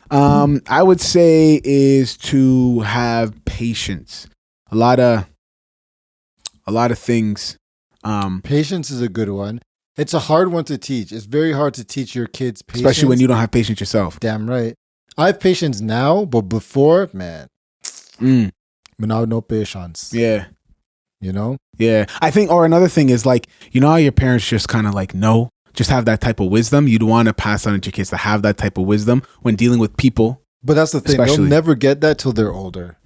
I would say is to have patience. A lot of things.
Patience is a good one. It's a hard one to teach. It's very hard to teach your kids patience.
Especially when you don't have patience yourself.
Damn right. I have patience now, but before, man, now no patience.
Yeah.
You know?
Yeah. I think, or another thing is like, you know how your parents just kind of like just have that type of wisdom. You'd want to pass on to your kids to have that type of wisdom when dealing with people.
But that's the thing.
Especially.
They'll never get that till they're older.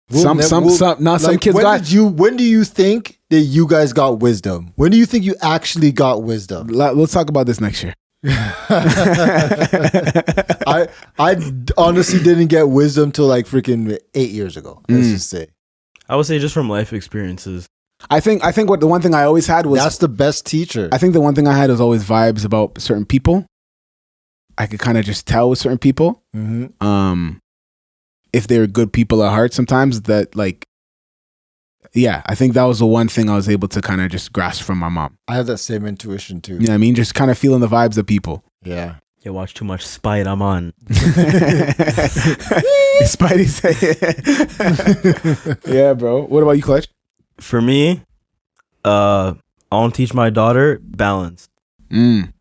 Some kids got.
When do you think that you guys got wisdom? When do you think you actually got wisdom?
Let's talk about this next year.
I honestly didn't get wisdom till like freaking 8 years ago. Let's just say.
I would say just from life experiences.
I think what the one thing I always had was
that's the best teacher.
I think the one thing I had was always vibes about certain people. I could kind of just tell with certain people. If they're good people at heart sometimes that like, yeah, I think that was the one thing I was able to kind of just grasp from my mom.
I have that same intuition too.
You know what I mean? Just kind of feeling the vibes of people.
Yeah.
You watch too much Spite, I'm on.
Spidey say it. Yeah, bro. What about you, Clutch?
For me, I want to teach my daughter balance. And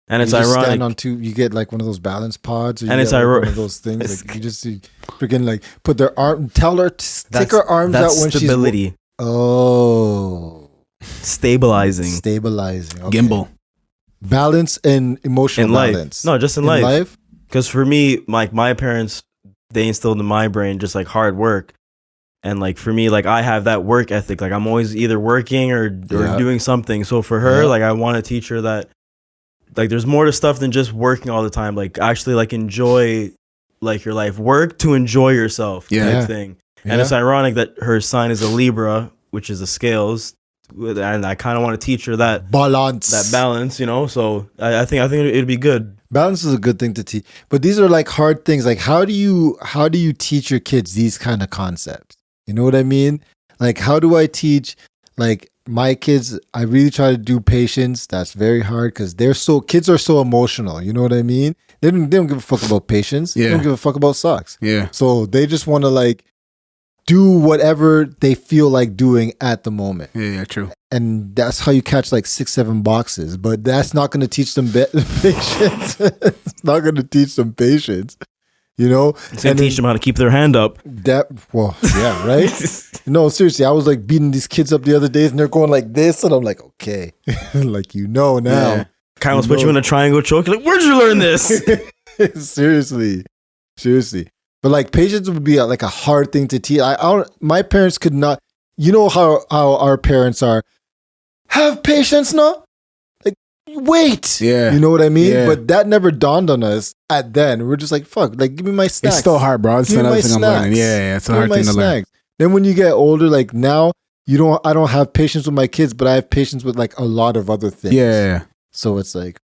it's ironic.
Stand on two, you get like one of those balance pods, or
and it's
like
ironic.
one of those things. Like you just see, freaking like put their arm. Tell her stick her arms out when
stability.
she's. Oh,
stabilizing.
Okay.
Gimbal.
Balance and emotional
in life.
balance.
No, just in life. Because for me, like my parents, they instilled in my brain just like hard work. And like for me, like I have that work ethic. Like I'm always either working or doing something. So for her, like I want to teach her that like there's more to stuff than just working all the time. Like actually like enjoy like your life. Work to enjoy yourself type thing. And it's ironic that her sign is a Libra, which is a scales. And I kind of want to teach her that balance, you know. So I think it'd be good.
Balance is a good thing to teach, but these are like hard things. Like how do you teach your kids these kind of concepts? You know what I mean? Like how do I teach like my kids? I really try to do patience. That's very hard because kids are so emotional. You know what I mean? They don't give a fuck about patience. They don't give a fuck about socks.
Yeah.
So they just want to like do whatever they feel like doing at the moment.
Yeah, true.
And that's how you catch like 6-7 boxes. But that's not going to teach them patience. It's not going to teach them patience. You know?
It's going to teach them how to keep their hand up.
Yeah, right? No, seriously. I was like beating these kids up the other days and they're going like this. And I'm like, okay. Like, you know now.
Yeah. Kyle's put you in a triangle choke. You're like, where'd you learn this?
Seriously. But like patience would be like a hard thing to teach. My parents could not. You know how our parents are. Have patience, no? Like wait.
Yeah.
You know what I mean?
Yeah.
But that never dawned on us at then. We're just like fuck. Like give me my snacks.
It's still hard, bro. It's another thing I'm learning. Yeah. It's a hard thing to learn.
Then when you get older, like now, I don't have patience with my kids, but I have patience with like a lot of other things.
Yeah.
So it's like,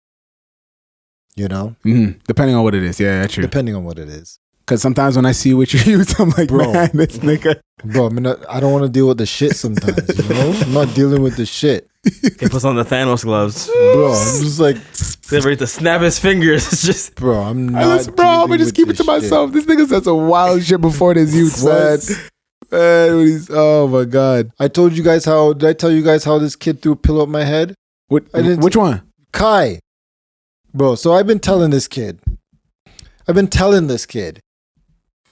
you know,
depending on what it is. Yeah, true.
Depending on what it is.
Because sometimes when I see what you use, I'm like,
bro,
man, this nigga.
Bro, I don't want to deal with the shit sometimes, you know? I'm not dealing with the shit.
He puts on the Thanos gloves.
Bro, I'm just like...
He's ready to snap his fingers. It's just...
Bro, I'm not...
I'm going to just keep it to myself. This nigga said some wild shit before this youth, man. Oh, my God.
Did I tell you guys how this kid threw a pillow at my head?
Which one?
Kai. Bro, so I've been telling this kid...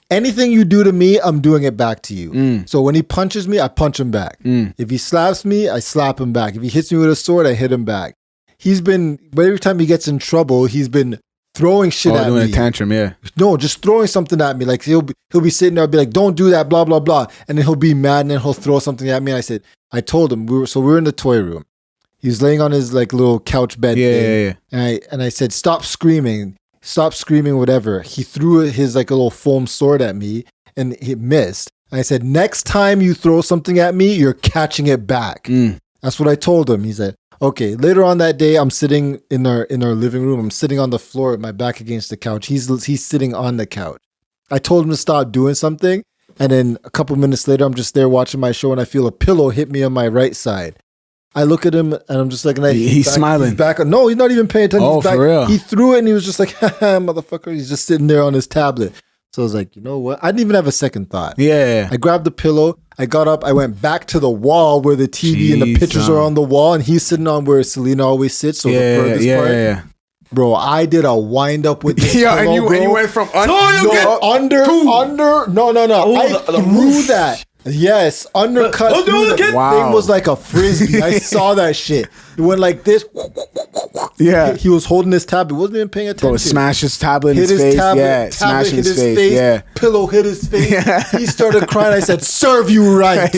anything you do to me, I'm doing it back to you. So when he punches me, I punch him back. If he slaps me, I slap him back. If he hits me with a sword, I hit him back. But every time he gets in trouble, he's been throwing shit at me.
Doing a tantrum, yeah.
No, just throwing something at me. Like he'll be sitting there, I'll be like, don't do that, blah, blah, blah. And then he'll be mad and then he'll throw something at me. And I told him, we were in the toy room. He was laying on his like little couch bed thing. Yeah. And I said, stop screaming, whatever. He threw his like a little foam sword at me and it missed. And I said, next time you throw something at me, you're catching it back. That's what I told him. He said, okay. Later on that day, I'm sitting in our living room. I'm sitting on the floor with my back against the couch. He's sitting on the couch. I told him to stop doing something. And then a couple minutes later, I'm just there watching my show and I feel a pillow hit me on my right side. I look at him and I'm just like,
he's smiling.
He's back. No, he's not even paying attention.
Oh,
He's back.
for real?
He threw it and he was just like, haha, motherfucker. He's just sitting there on his tablet. So I was like, you know what? I didn't even have a second thought.
Yeah.
I grabbed the pillow. I got up. I went back to the wall where the TV and the pictures are on the wall. And he's sitting on where Selena always sits. So the furthest part.
Yeah.
Bro, I did a wind up with this
Yeah,
pillow,
and you went from under.
under. No. I threw that. Yes, undercut. The thing was like a frisbee. I saw that shit. It went like this.
Yeah.
He was holding his tablet. He wasn't even paying attention.
Bro, smash his tablet in
Hit
his
his
face.
tablet.
Yeah, smash
Tablet hit
his face. Yeah.
Pillow hit his face. He started crying. I said, serve you right.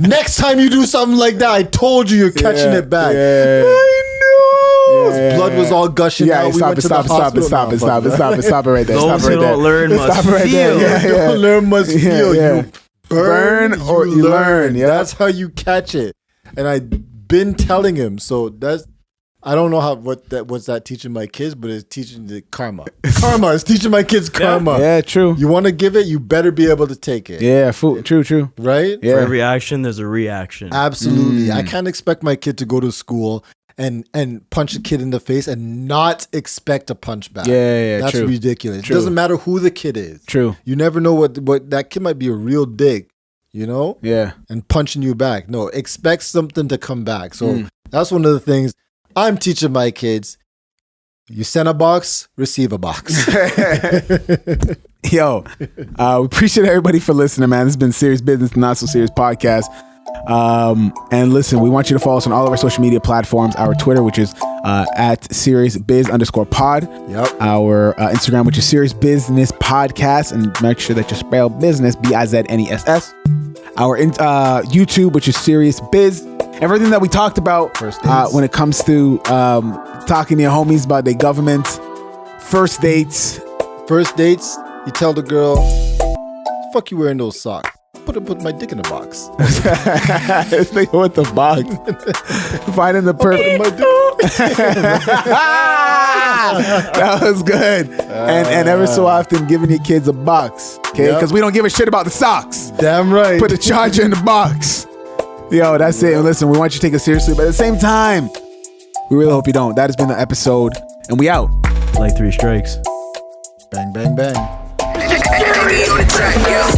Next time you do something like that, I told you you're catching it back.
Yeah.
I know.
Yeah.
His blood was all gushing
Yeah,
out.
stop it right there.
Those who don't learn must
Stop it right
feel.
there. Yeah.
Don't learn must feel.
Yeah.
You burn
or you learn. Yeah.
That's how you catch it. And I've been telling him. So that's, I don't know what's that teaching my kids, but it's teaching the karma. Karma. It's teaching my kids karma.
Yeah, true.
You want to give it, you better be able to take it.
Yeah, true.
Right?
Yeah.
For every action, there's a reaction.
Absolutely. I can't expect my kid to go to school and punch a kid in the face and not expect a punch back.
Yeah,
That's
true.
ridiculous.
True.
It doesn't matter who the kid is.
True.
You never know what that kid might be a real dick, you know?
Yeah.
And punching you back. No, expect something to come back. So that's one of the things I'm teaching my kids. You send a box, receive a box.
Yo, we appreciate everybody for listening, man. This has been Serious Business, Not So Serious Podcast. And listen, we want you to follow us on all of our social media platforms. Our Twitter, which is at SeriousBiz_pod.
Yep.
Our Instagram, which is Serious Business Podcast, and make sure that you spell business BIZNESS. Our YouTube, which is Serious Biz. Everything that we talked about when it comes to talking to your homies about their government, first dates.
First dates, you tell the girl, fuck you wearing those socks. Put my dick in a box.
This nigga with the box. Finding the perfect. That was good. And ever so often giving your kids a box. Okay? Because we don't give a shit about the socks.
Damn right.
Put the charger in the box. Yo, that's it. And listen, we want you to take it seriously, but at the same time, we really hope you don't. That has been the episode, and we out.
Like 3 strikes.
Bang, bang, bang.
This is serious.